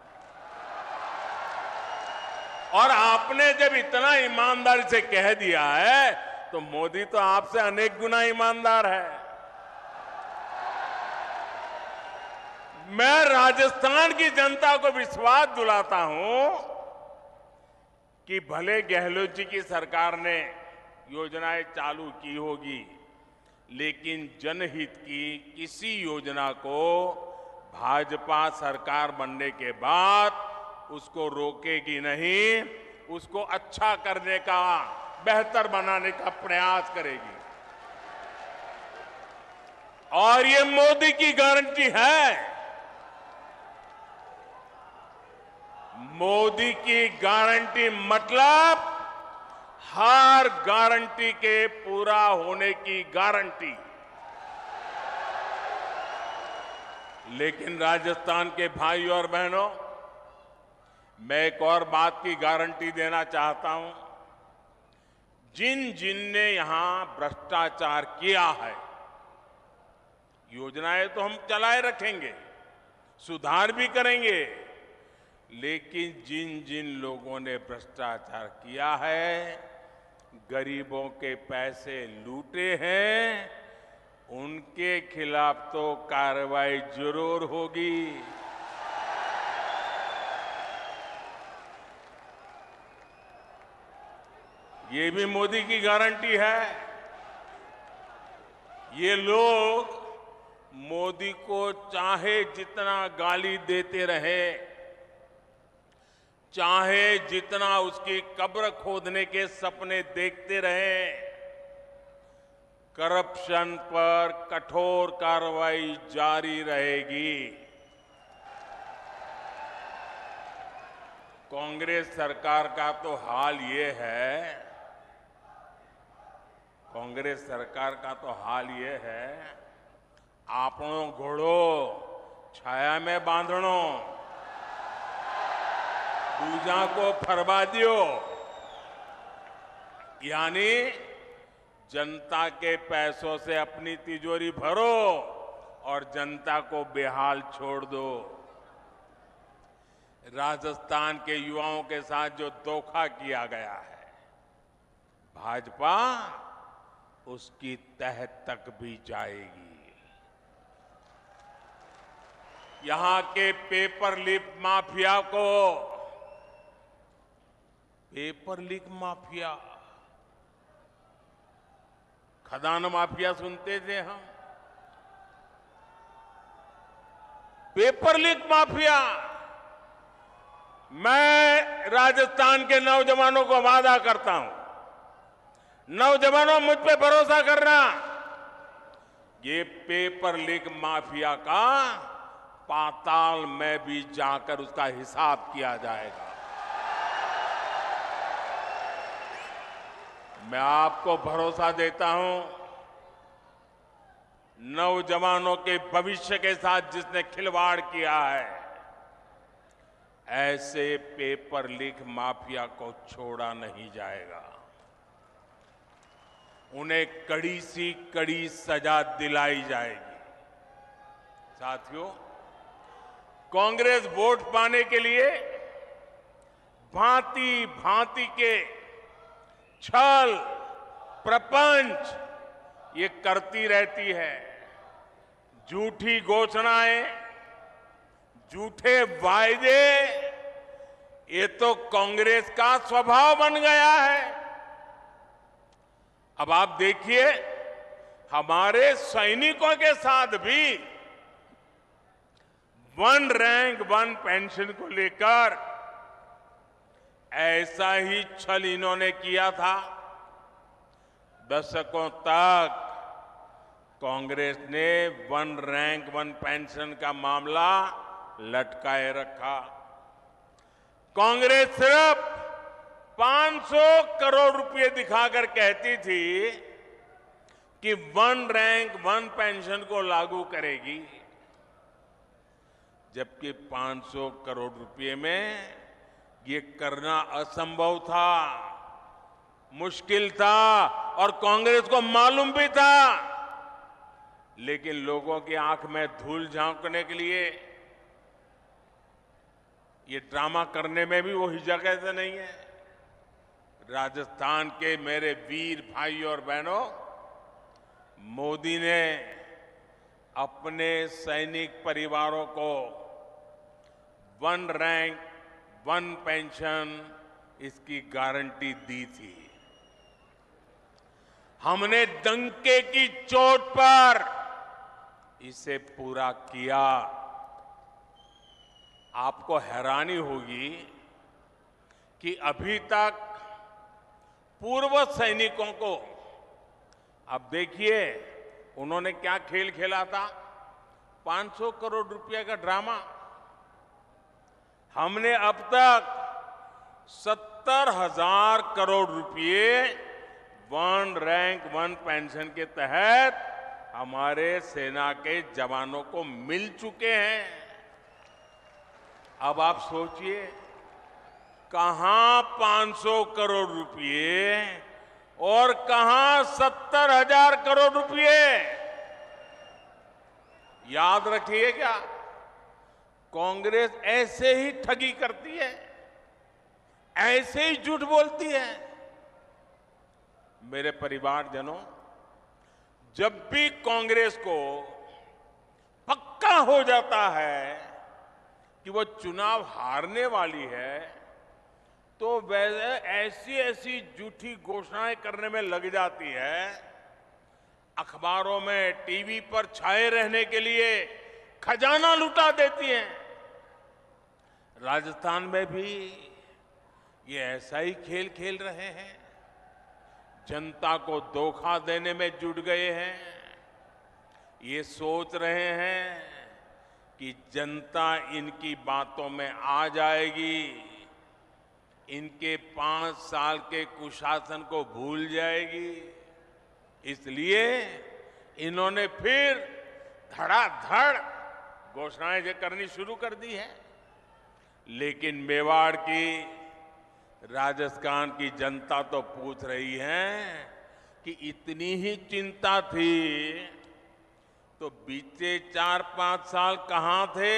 और आपने जब इतना ईमानदारी से कह दिया है तो मोदी तो आपसे अनेक गुना ईमानदार है। मैं राजस्थान की जनता को विश्वास दिलाता हूं कि भले गहलोत जी की सरकार ने योजनाएं चालू की होगी, लेकिन जनहित की किसी योजना को भाजपा सरकार बनने के बाद उसको रोकेगी नहीं, उसको अच्छा करने का, बेहतर बनाने का प्रयास करेगी। और ये मोदी की गारंटी है। मोदी की गारंटी मतलब हर गारंटी के पूरा होने की गारंटी। लेकिन राजस्थान के भाइयों और बहनों, मैं एक और बात की गारंटी देना चाहता हूं। जिन जिन ने यहां भ्रष्टाचार किया है, योजनाएं तो हम चलाए रखेंगे, सुधार भी करेंगे, लेकिन जिन जिन लोगों ने भ्रष्टाचार किया है, गरीबों के पैसे लूटे हैं, उनके खिलाफ तो कार्रवाई जरूर होगी। ये भी मोदी की गारंटी है। ये लोग मोदी को चाहे जितना गाली देते रहे, चाहे जितना उसकी कब्र खोदने के सपने देखते रहे, करप्शन पर कठोर कार्रवाई जारी रहेगी। कांग्रेस सरकार का तो हाल ये है, कांग्रेस सरकार का तो हाल ये है, आपनो घोड़ो छाया में बांधणो, दूजा को फरवा दियो। यानी जनता के पैसों से अपनी तिजोरी भरो और जनता को बेहाल छोड़ दो। राजस्थान के युवाओं के साथ जो धोखा किया गया है, भाजपा उसकी तह तक भी जाएगी। यहां के पेपर लीक माफिया को, पेपर लीक माफिया, खदान माफिया सुनते थे हम, पेपर लीक माफिया। मैं राजस्थान के नौजवानों को वादा करता हूं, नौजवानों मुझ पे भरोसा करना, ये पेपर लीक माफिया का पाताल में भी जाकर उसका हिसाब किया जाएगा। मैं आपको भरोसा देता हूं, नौजवानों के भविष्य के साथ जिसने खिलवाड़ किया है, ऐसे पेपर लीक माफिया को छोड़ा नहीं जाएगा। उन्हें कड़ी सी कड़ी सजा दिलाई जाएगी। साथियों, कांग्रेस वोट पाने के लिए भांति भांति के छल प्रपंच ये करती रहती है। झूठी घोषणाएं, झूठे वायदे, ये तो कांग्रेस का स्वभाव बन गया है। अब आप देखिए, हमारे सैनिकों के साथ भी 1 रैंक 1 पेंशन को लेकर ऐसा ही छल इन्होंने किया था। दशकों तक कांग्रेस ने वन रैंक वन पेंशन का मामला लटकाए रखा। कांग्रेस सिर्फ 500 करोड़ रुपए दिखाकर कहती थी कि वन रैंक वन पेंशन को लागू करेगी, जबकि 500 करोड़ रुपए में ये करना असंभव था, मुश्किल था और कांग्रेस को मालूम भी था। लेकिन लोगों की आंख में धूल झांकने के लिए ये ड्रामा करने में भी वो हिचक नहीं है। राजस्थान के मेरे वीर भाई और बहनों, मोदी ने अपने सैनिक परिवारों को वन रैंक वन पेंशन इसकी गारंटी दी थी। हमने डंके की चोट पर इसे पूरा किया। आपको हैरानी होगी कि अभी तक पूर्व सैनिकों को, अब देखिए उन्होंने क्या खेल खेला था, 500 करोड़ रुपए का ड्रामा। हमने अब तक 70,000 करोड़ रुपए वन रैंक वन पेंशन के तहत हमारे सेना के जवानों को मिल चुके हैं। अब आप सोचिए, कहां 500 करोड़ रुपए और कहां 70,000 करोड़ रुपए। याद रखिए, क्या कांग्रेस ऐसे ही ठगी करती है, ऐसे ही झूठ बोलती है। मेरे परिवारजनों, जब भी कांग्रेस को पक्का हो जाता है कि वो चुनाव हारने वाली है, तो वैसे ऐसी ऐसी झूठी घोषणाएं करने में लग जाती है, अखबारों में टीवी पर छाए रहने के लिए खजाना लुटा देती हैं। राजस्थान में भी ये ऐसा ही खेल खेल रहे हैं, जनता को धोखा देने में जुट गए हैं। ये सोच रहे हैं कि जनता इनकी बातों में आ जाएगी, इनके 5 साल के कुशासन को भूल जाएगी। इसलिए इन्होंने फिर धड़ाधड़ घोषणाएं करनी शुरू कर दी है। लेकिन मेवाड़ की, राजस्थान की जनता तो पूछ रही है कि इतनी ही चिंता थी तो बीते 4-5 साल कहां थे?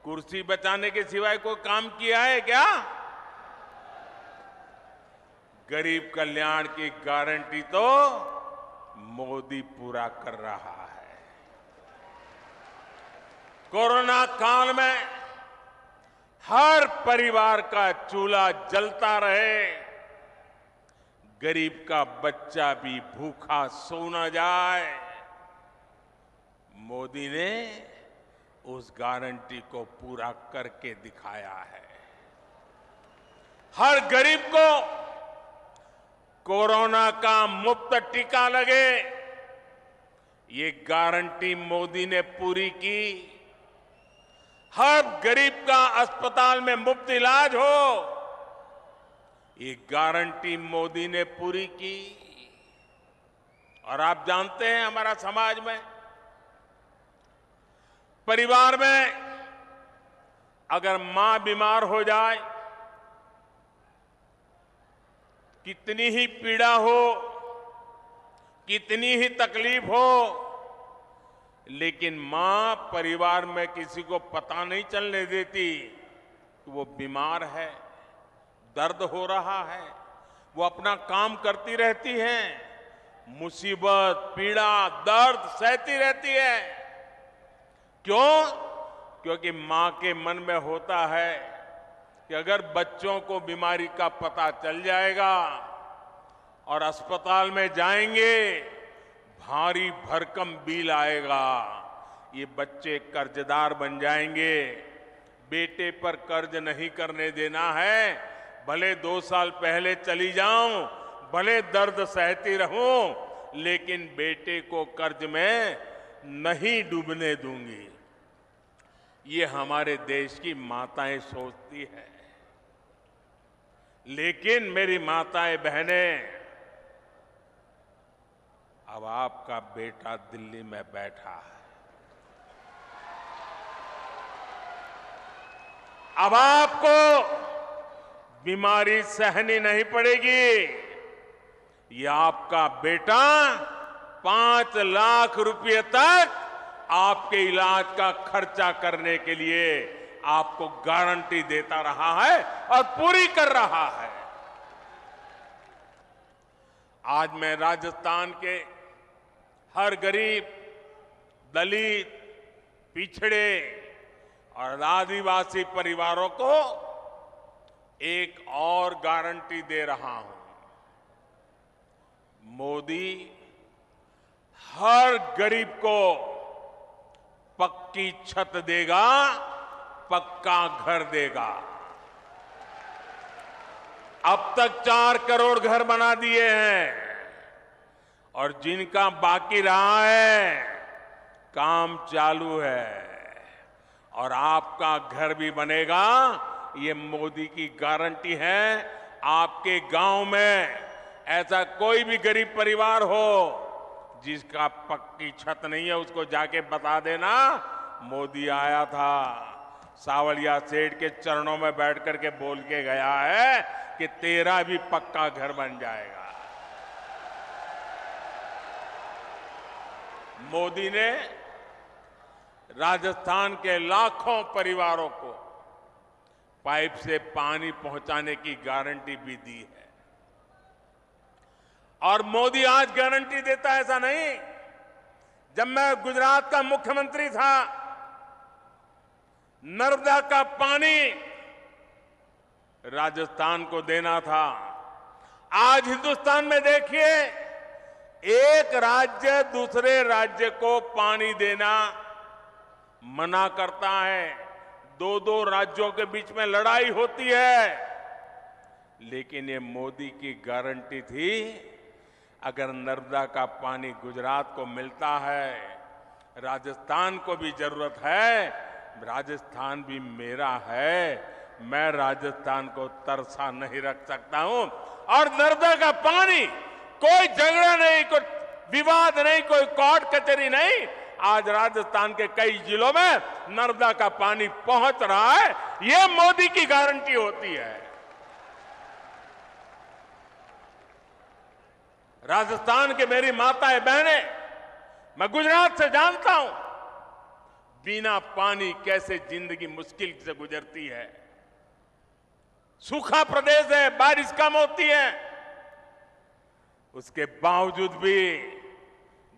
कुर्सी बचाने के सिवाय कोई काम किया है क्या? गरीब कल्याण की गारंटी तो मोदी पूरा कर रहा है। कोरोना काल में हर परिवार का चूल्हा जलता रहे, गरीब का बच्चा भी भूखा सो न जाए, मोदी ने उस गारंटी को पूरा करके दिखाया है। हर गरीब को कोरोना का मुफ्त टीका लगे, ये गारंटी मोदी ने पूरी की। हर गरीब का अस्पताल में मुफ्त इलाज हो, ये गारंटी मोदी ने पूरी की। और आप जानते हैं, हमारा समाज में, परिवार में अगर मां बीमार हो जाए, कितनी ही पीड़ा हो, कितनी ही तकलीफ हो, लेकिन मां परिवार में किसी को पता नहीं चलने देती कि वो बीमार है, दर्द हो रहा है। वो अपना काम करती रहती है, मुसीबत, पीड़ा, दर्द सहती रहती है। क्यों? क्योंकि मां के मन में होता है कि अगर बच्चों को बीमारी का पता चल जाएगा और अस्पताल में जाएंगे, भारी भरकम बिल आएगा, ये बच्चे कर्जदार बन जाएंगे, बेटे पर कर्ज नहीं करने देना है। भले 2 साल पहले चली जाऊं, भले दर्द सहती रहूं, लेकिन बेटे को कर्ज में नहीं डूबने दूंगी। ये हमारे देश की माताएं सोचती है। लेकिन मेरी माताएं बहनें, अब आपका बेटा दिल्ली में बैठा है। अब आपको बीमारी सहनी नहीं पड़ेगी। ये आपका बेटा 5 लाख रुपए तक आपके इलाज का खर्चा करने के लिए आपको गारंटी देता रहा है और पूरी कर रहा है। आज मैं राजस्थान के हर गरीब, दलित, पिछड़े और आदिवासी परिवारों को एक और गारंटी दे रहा हूं। मोदी हर गरीब को पक्की छत देगा, पक्का घर देगा। अब तक 4 करोड़ घर बना दिए हैं और जिनका बाकी रहा है काम चालू है। और आपका घर भी बनेगा, ये मोदी की गारंटी है। आपके गांव में ऐसा कोई भी गरीब परिवार हो जिसका पक्की छत नहीं है, उसको जाके बता देना मोदी आया था, सावलिया सेठ के चरणों में बैठ करके बोल के गया है कि तेरा भी पक्का घर बन जाएगा। मोदी ने राजस्थान के लाखों परिवारों को पाइप से पानी पहुंचाने की गारंटी भी दी है। और मोदी आज गारंटी देता है ऐसा नहीं। जब मैं गुजरात का मुख्यमंत्री था, नर्मदा का पानी राजस्थान को देना था। आज हिंदुस्तान में देखिए, एक राज्य दूसरे राज्य को पानी देना मना करता है। 2-2 राज्यों के बीच में लड़ाई होती है। लेकिन ये मोदी की गारंटी थी, अगर नर्मदा का पानी गुजरात को मिलता है, राजस्थान को भी जरूरत है, राजस्थान भी मेरा है, मैं राजस्थान को तरसा नहीं रख सकता हूं। और नर्मदा का पानी, कोई झगड़ा नहीं, कोई विवाद नहीं, कोई कोर्ट कचहरी नहीं, आज राजस्थान के कई जिलों में नर्मदा का पानी पहुंच रहा है। यह मोदी की गारंटी होती है। राजस्थान के मेरी माताएं बहनें, मैं गुजरात से जानता हूं बिना पानी कैसे जिंदगी मुश्किल से गुजरती है। सूखा प्रदेश है, बारिश कम होती है, उसके बावजूद भी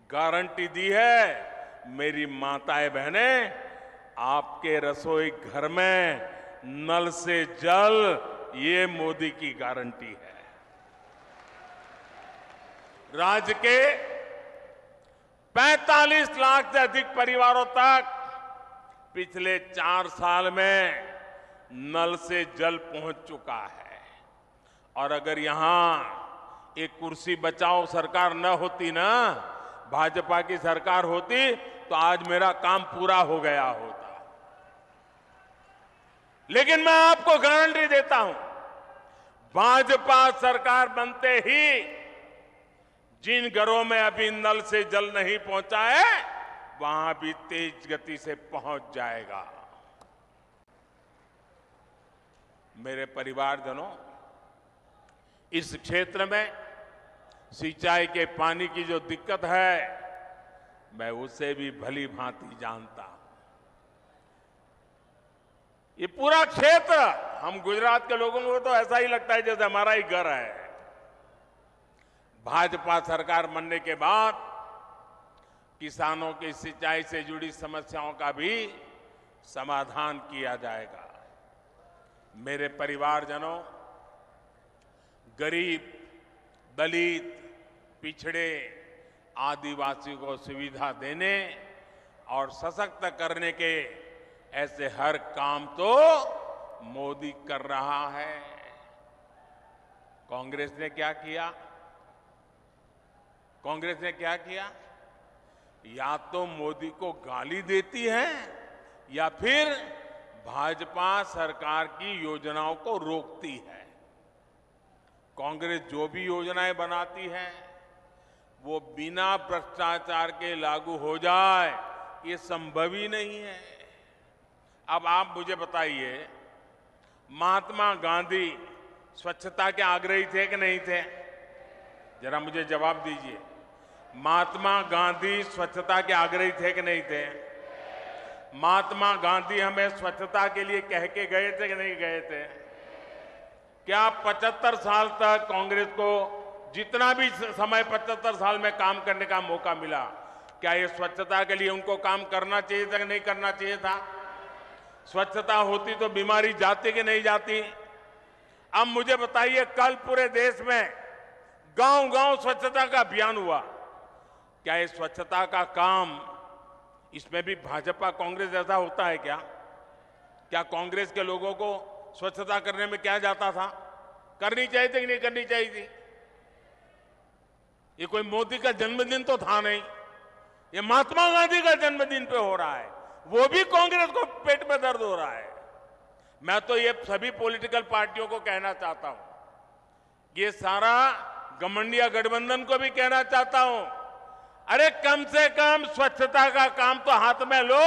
गारंटी दी है। मेरी माताएं बहनें, आपके रसोई घर में नल से जल, ये मोदी की गारंटी है। राज्य के 45 लाख से अधिक परिवारों तक पिछले 4 साल में नल से जल पहुंच चुका है। और अगर यहां एक कुर्सी बचाओ सरकार न होती ना, भाजपा की सरकार होती, तो आज मेरा काम पूरा हो गया होता। लेकिन मैं आपको गारंटी देता हूं, भाजपा सरकार बनते ही जिन घरों में अभी नल से जल नहीं पहुंचा है, वहां भी तेज गति से पहुंच जाएगा। मेरे परिवारजनों, इस क्षेत्र में सिंचाई के पानी की जो दिक्कत है, मैं उसे भी भली भांति जानता हूं। ये पूरा क्षेत्र, हम गुजरात के लोगों को तो ऐसा ही लगता है जैसे हमारा ही घर है। भाजपा सरकार बनने के बाद किसानों की सिंचाई से जुड़ी समस्याओं का भी समाधान किया जाएगा। मेरे परिवारजनों, गरीब, दलित, पिछड़े, आदिवासी को सुविधा देने और सशक्त करने के ऐसे हर काम तो मोदी कर रहा है। कांग्रेस ने क्या किया? कांग्रेस ने क्या किया? या तो मोदी को गाली देती है या फिर भाजपा सरकार की योजनाओं को रोकती है। कांग्रेस जो भी योजनाएं बनाती है वो बिना भ्रष्टाचार के लागू हो जाए, ये संभव ही नहीं है। अब आप मुझे बताइए, महात्मा गांधी स्वच्छता के आग्रही थे कि नहीं थे? जरा मुझे जवाब दीजिए। महात्मा गांधी स्वच्छता के आग्रही थे कि नहीं थे? महात्मा गांधी हमें स्वच्छता के लिए कह के गए थे कि नहीं गए थे? क्या 75 साल तक कांग्रेस को जितना भी समय 75 साल में काम करने का मौका मिला, क्या ये स्वच्छता के लिए उनको काम करना चाहिए था कि नहीं करना चाहिए था? स्वच्छता होती तो बीमारी जाती कि नहीं जाती? अब मुझे बताइए, कल पूरे देश में गांव-गांव स्वच्छता का अभियान हुआ। क्या ये स्वच्छता का काम, इसमें भी भाजपा कांग्रेस जैसा होता है क्या? क्या कांग्रेस के लोगों को स्वच्छता करने में क्या जाता था? करनी चाहिए थी कि नहीं करनी चाहिए थी? ये कोई मोदी का जन्मदिन तो था नहीं, ये महात्मा गांधी का जन्मदिन पे हो रहा है, वो भी कांग्रेस को पेट में दर्द हो रहा है। मैं तो ये सभी पॉलिटिकल पार्टियों को कहना चाहता हूं, ये सारा घमंडिया गठबंधन को भी कहना चाहता हूं, अरे कम से कम स्वच्छता का काम तो हाथ में लो।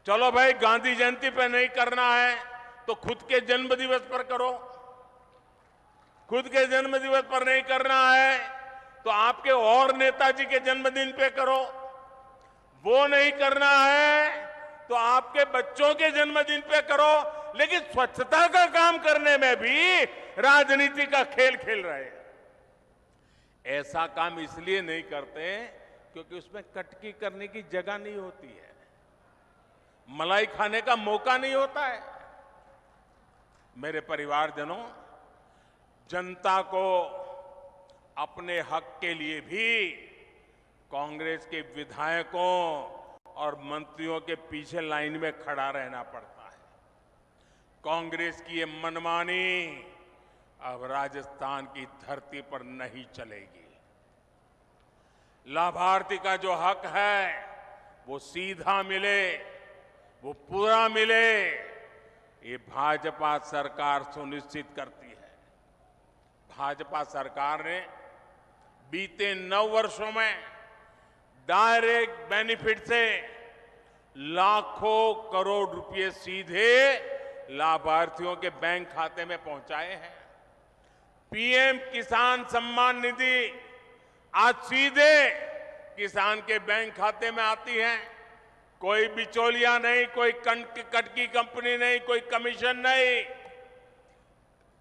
चलो भाई, गांधी जयंती पे नहीं करना है तो खुद के जन्म दिवस पर करो। खुद के जन्म दिवस पर नहीं करना है तो आपके और नेताजी के जन्मदिन पे करो। वो नहीं करना है तो आपके बच्चों के जन्मदिन पे करो। लेकिन स्वच्छता का काम करने में भी राजनीति का खेल खेल रहे हैं। ऐसा काम इसलिए नहीं करते क्योंकि उसमें कटकी करने की जगह नहीं होती है, मलाई खाने का मौका नहीं होता है। मेरे परिवारजनों, जनता को अपने हक के लिए भी कांग्रेस के विधायकों और मंत्रियों के पीछे लाइन में खड़ा रहना पड़ता है। कांग्रेस की ये मनमानी अब राजस्थान की धरती पर नहीं चलेगी। लाभार्थी का जो हक है वो सीधा मिले, वो पूरा मिले, ये भाजपा सरकार सुनिश्चित करती है। भाजपा सरकार ने बीते 9 वर्षों में डायरेक्ट बेनिफिट से लाखों करोड़ रुपए सीधे लाभार्थियों के बैंक खाते में पहुंचाए हैं। पीएम किसान सम्मान निधि आज सीधे किसान के बैंक खाते में आती है। कोई बिचौलिया नहीं, कोई कटकी कंपनी नहीं, कोई कमीशन नहीं,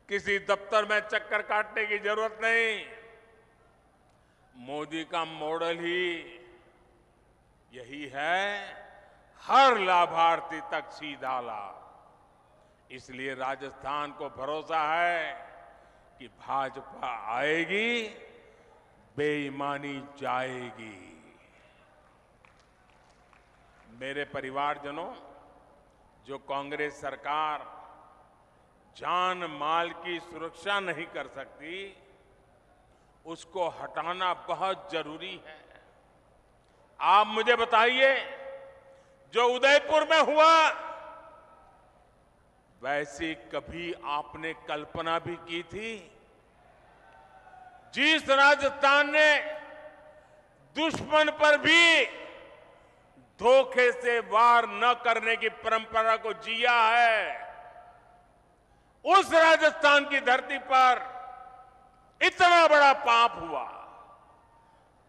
किसी दफ्तर में चक्कर काटने की जरूरत नहीं। मोदी का मॉडल ही यही है, हर लाभार्थी तक सीधा लाभ। इसलिए राजस्थान को भरोसा है कि भाजपा आएगी, बेईमानी जाएगी। मेरे परिवारजनों, जो कांग्रेस सरकार जान माल की सुरक्षा नहीं कर सकती, उसको हटाना बहुत जरूरी है। आप मुझे बताइए, जो उदयपुर में हुआ, वैसी कभी आपने कल्पना भी की थी? जिस राजस्थान ने दुश्मन पर भी धोखे से वार न करने की परंपरा को जिया है, उस राजस्थान की धरती पर इतना बड़ा पाप हुआ।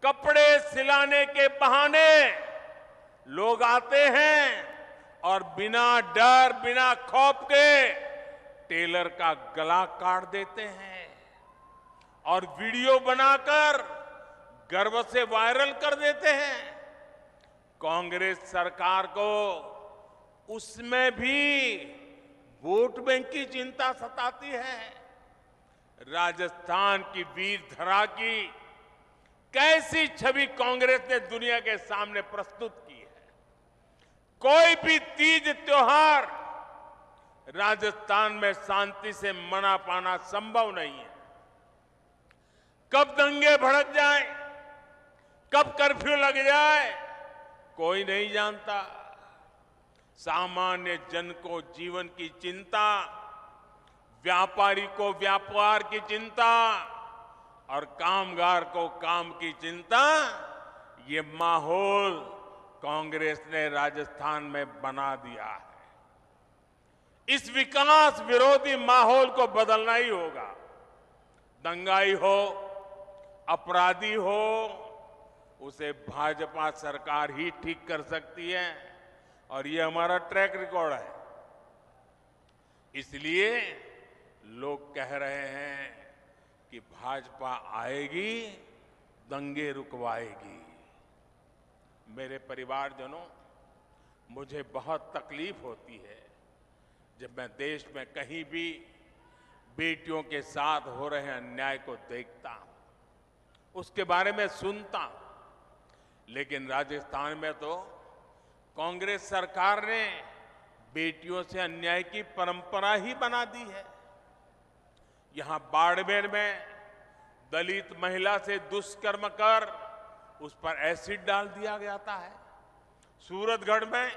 कपड़े सिलाने के बहाने लोग आते हैं और बिना डर, बिना खौफ के टेलर का गला काट देते हैं और वीडियो बनाकर गर्व से वायरल कर देते हैं। कांग्रेस सरकार को उसमें भी वोट बैंक की चिंता सताती है। राजस्थान की वीर धरा की कैसी छवि कांग्रेस ने दुनिया के सामने प्रस्तुत की है। कोई भी तीज त्योहार राजस्थान में शांति से मना पाना संभव नहीं है। कब दंगे भड़क जाए, कब कर्फ्यू लग जाए, कोई नहीं जानता। सामान्य जन को जीवन की चिंता, व्यापारी को व्यापार की चिंता और कामगार को काम की चिंता, ये माहौल कांग्रेस ने राजस्थान में बना दिया है। इस विकास विरोधी माहौल को बदलना ही होगा। दंगाई हो, अपराधी हो, उसे भाजपा सरकार ही ठीक कर सकती है और ये हमारा ट्रैक रिकॉर्ड है। इसलिए लोग कह रहे हैं कि भाजपा आएगी, दंगे रुकवाएगी। मेरे परिवारजनों, मुझे बहुत तकलीफ होती है जब मैं देश में कहीं भी बेटियों के साथ हो रहे अन्याय को देखता हूं, उसके बारे में सुनता हूं। लेकिन राजस्थान में तो कांग्रेस सरकार ने बेटियों से अन्याय की परंपरा ही बना दी है। यहां बाड़मेर में दलित महिला से दुष्कर्म कर उस पर एसिड डाल दिया जाता है। सूरतगढ़ में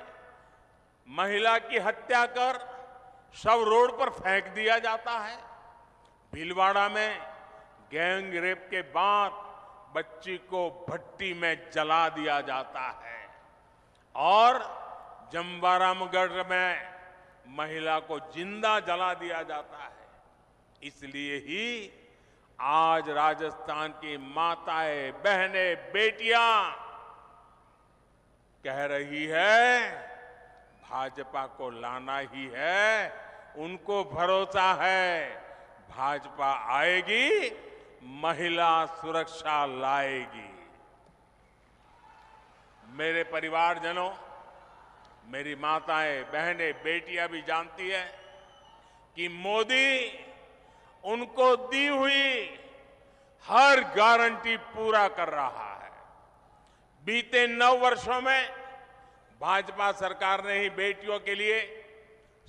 महिला की हत्या कर शव रोड पर फेंक दिया जाता है। भीलवाड़ा में गैंग रेप के बाद बच्ची को भट्टी में जला दिया जाता है और जमवारामगढ़ में महिला को जिंदा जला दिया जाता है। इसलिए ही आज राजस्थान की माताएं, बहनें, बेटियां कह रही है भाजपा को लाना ही है। उनको भरोसा है भाजपा आएगी, महिला सुरक्षा लाएगी। मेरे परिवारजनों, मेरी माताएं, बहनें, बेटियां भी जानती है कि मोदी उनको दी हुई हर गारंटी पूरा कर रहा है। बीते 9 वर्षों में भाजपा सरकार ने ही बेटियों के लिए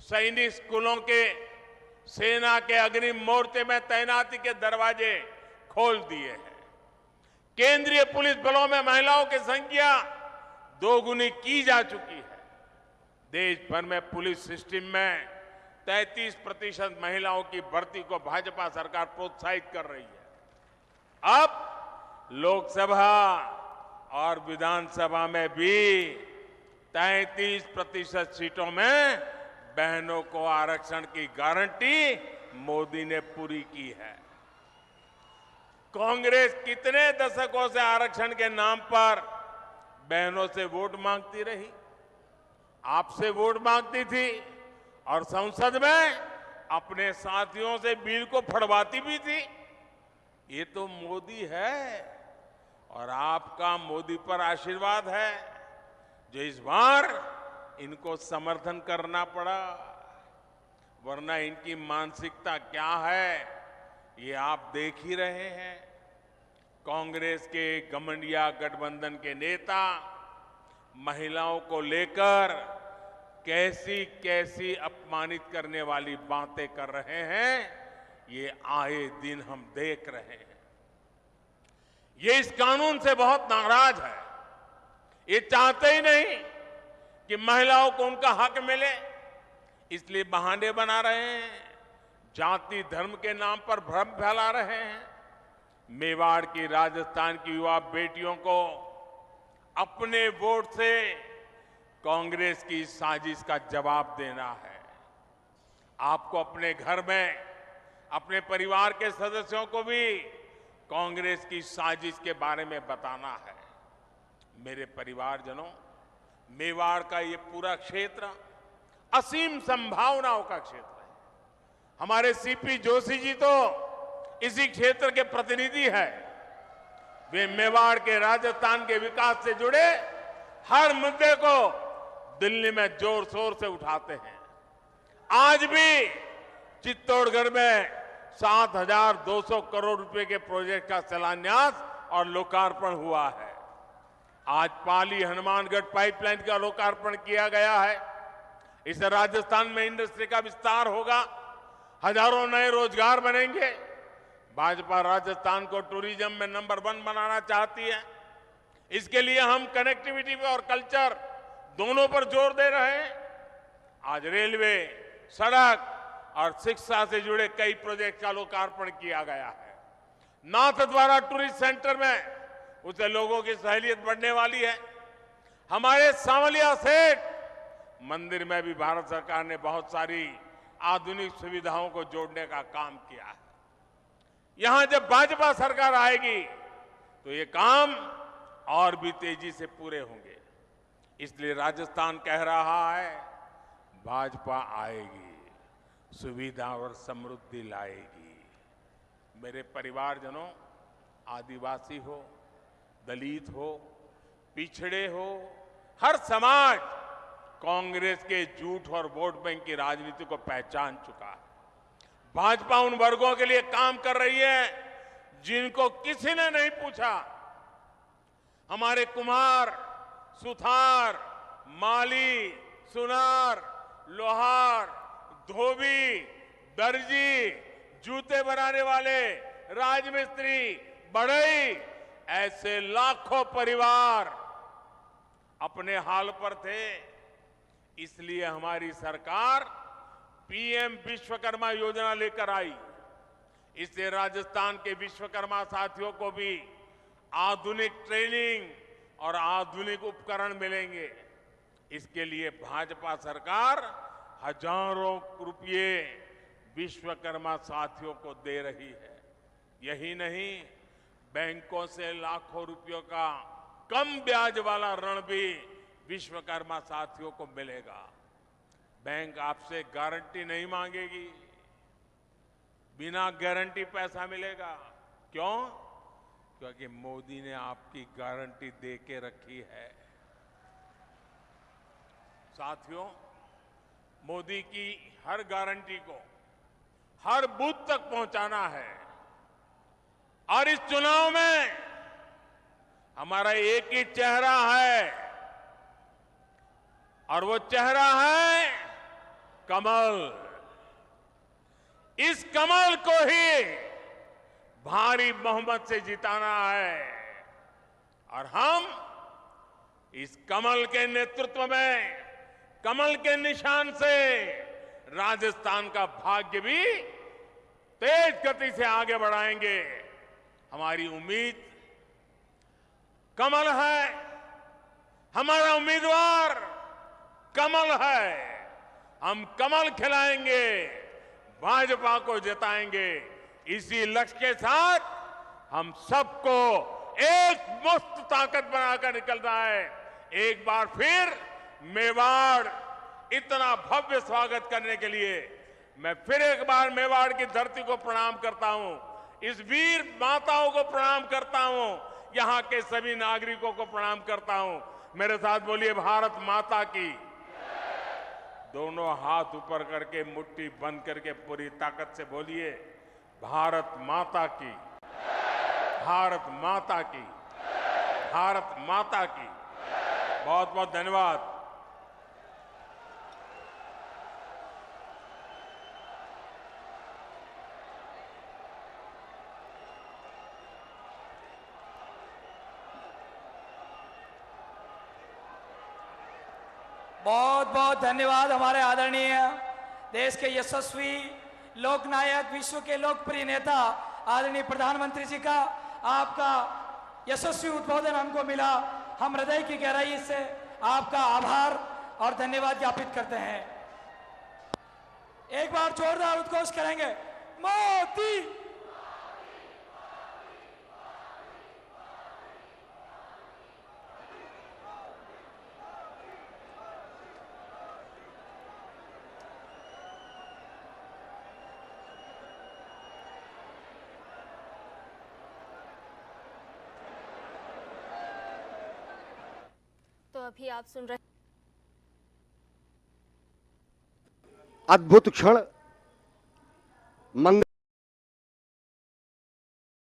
सैनिक स्कूलों के, सेना के अग्रिम मोर्चे में तैनाती के दरवाजे खोल दिए हैं। केंद्रीय पुलिस बलों में महिलाओं की संख्या 2 गुनी की जा चुकी है। देश भर में पुलिस सिस्टम में 33% महिलाओं की भर्ती को भाजपा सरकार प्रोत्साहित कर रही है। अब लोकसभा और विधानसभा में भी 33% सीटों में बहनों को आरक्षण की गारंटी मोदी ने पूरी की है। कांग्रेस कितने दशकों से आरक्षण के नाम पर बहनों से वोट मांगती रही, आपसे वोट मांगती थी और संसद में अपने साथियों से बिल को फड़वाती भी थी। ये तो मोदी है और आपका मोदी पर आशीर्वाद है जो इस बार इनको समर्थन करना पड़ा, वरना इनकी मानसिकता क्या है ये आप देख ही रहे हैं। कांग्रेस के घमंडिया गठबंधन के नेता महिलाओं को लेकर कैसी कैसी अपमानित करने वाली बातें कर रहे हैं, ये आए दिन हम देख रहे हैं। ये इस कानून से बहुत नाराज है। ये चाहते ही नहीं कि महिलाओं को उनका हक मिले, इसलिए बहाने बना रहे हैं, जाति धर्म के नाम पर भ्रम फैला रहे हैं। मेवाड़ की, राजस्थान की युवा बेटियों को अपने वोट से कांग्रेस की साजिश का जवाब देना है। आपको अपने घर में अपने परिवार के सदस्यों को भी कांग्रेस की साजिश के बारे में बताना है। मेरे परिवारजनों, मेवाड़ का ये पूरा क्षेत्र असीम संभावनाओं का क्षेत्र है। हमारे सीपी जोशी जी तो इसी क्षेत्र के प्रतिनिधि हैं। वे मेवाड़ के, राजस्थान के विकास से जुड़े हर मुद्दे को दिल्ली में जोर शोर से उठाते हैं। आज भी चित्तौड़गढ़ में 7,200 करोड़ रुपए के प्रोजेक्ट का शिलान्यास और लोकार्पण हुआ है। आज पाली हनुमानगढ़ पाइपलाइन का लोकार्पण किया गया है। इससे राजस्थान में इंडस्ट्री का विस्तार होगा, हजारों नए रोजगार बनेंगे। भाजपा राजस्थान को टूरिज्म में नंबर 1 बनाना चाहती है। इसके लिए हम कनेक्टिविटी और कल्चर दोनों पर जोर दे रहे हैं। आज रेलवे, सड़क और शिक्षा से जुड़े कई प्रोजेक्ट का लोकार्पण किया गया है। नाथद्वारा टूरिस्ट सेंटर में उससे लोगों की सहूलियत बढ़ने वाली है। हमारे सांवलिया सेठ मंदिर में भी भारत सरकार ने बहुत सारी आधुनिक सुविधाओं को जोड़ने का काम किया है। यहां जब भाजपा सरकार आएगी तो ये काम और भी तेजी से पूरे होंगे। इसलिए राजस्थान कह रहा है, भाजपा आएगी, सुविधा और समृद्धि लाएगी। मेरे परिवारजनों, आदिवासी हो, दलित हो, पिछड़े हो, हर समाज कांग्रेस के झूठ और वोट बैंक की राजनीति को पहचान चुका है। भाजपा उन वर्गों के लिए काम कर रही है जिनको किसी ने नहीं पूछा। हमारे कुम्हार, सुथार, माली, सुनार, लोहार, धोबी, दर्जी, जूते बनाने वाले, राजमिस्त्री, बढ़ई, ऐसे लाखों परिवार अपने हाल पर थे। इसलिए हमारी सरकार पीएम विश्वकर्मा योजना लेकर आई। इससे राजस्थान के विश्वकर्मा साथियों को भी आधुनिक ट्रेनिंग और आधुनिक उपकरण मिलेंगे। इसके लिए भाजपा सरकार हजारों रुपये विश्वकर्मा साथियों को दे रही है। यही नहीं, बैंकों से लाखों रुपयों का कम ब्याज वाला ऋण भी विश्वकर्मा साथियों को मिलेगा। बैंक आपसे गारंटी नहीं मांगेगी, बिना गारंटी पैसा मिलेगा। क्यों? क्योंकि मोदी ने आपकी गारंटी दे के रखी है। साथियों, मोदी की हर गारंटी को हर बूथ तक पहुंचाना है। और इस चुनाव में हमारा एक ही चेहरा है, और वो चेहरा है कमल। इस कमल को ही भारी बहुमत से जिताना है। और हम इस कमल के नेतृत्व में, कमल के निशान से राजस्थान का भाग्य भी तेज गति से आगे बढ़ाएंगे। हमारी उम्मीद कमल है, हमारा उम्मीदवार कमल है। हम कमल खिलाएंगे, भाजपा को जिताएंगे। इसी लक्ष्य के साथ हम सबको एक मुक्त ताकत बनाकर निकलना है। एक बार फिर मेवाड़ इतना भव्य स्वागत करने के लिए मैं फिर एक बार मेवाड़ की धरती को प्रणाम करता हूं। इस वीर माताओं को प्रणाम करता हूं, यहां के सभी नागरिकों को प्रणाम करता हूं। मेरे साथ बोलिए, भारत माता की। दोनों हाथ ऊपर करके मुट्ठी बंद करके पूरी ताकत से बोलिए, भारत माता की, भारत माता की, भारत माता की। बहुत बहुत धन्यवाद। बहुत बहुत धन्यवाद हमारे आदरणीय देश के यशस्वी लोकनायक, विश्व के लोकप्रिय नेता आदरणीय प्रधानमंत्री जी का। आपका यशस्वी उद्बोधन हमको मिला। हम हृदय की गहराई से आपका आभार और धन्यवाद ज्ञापित करते हैं। एक बार जोरदार उद्घोष करेंगे, मोदी। तो अभी आप सुन रहे अद्भुत क्षण मंगल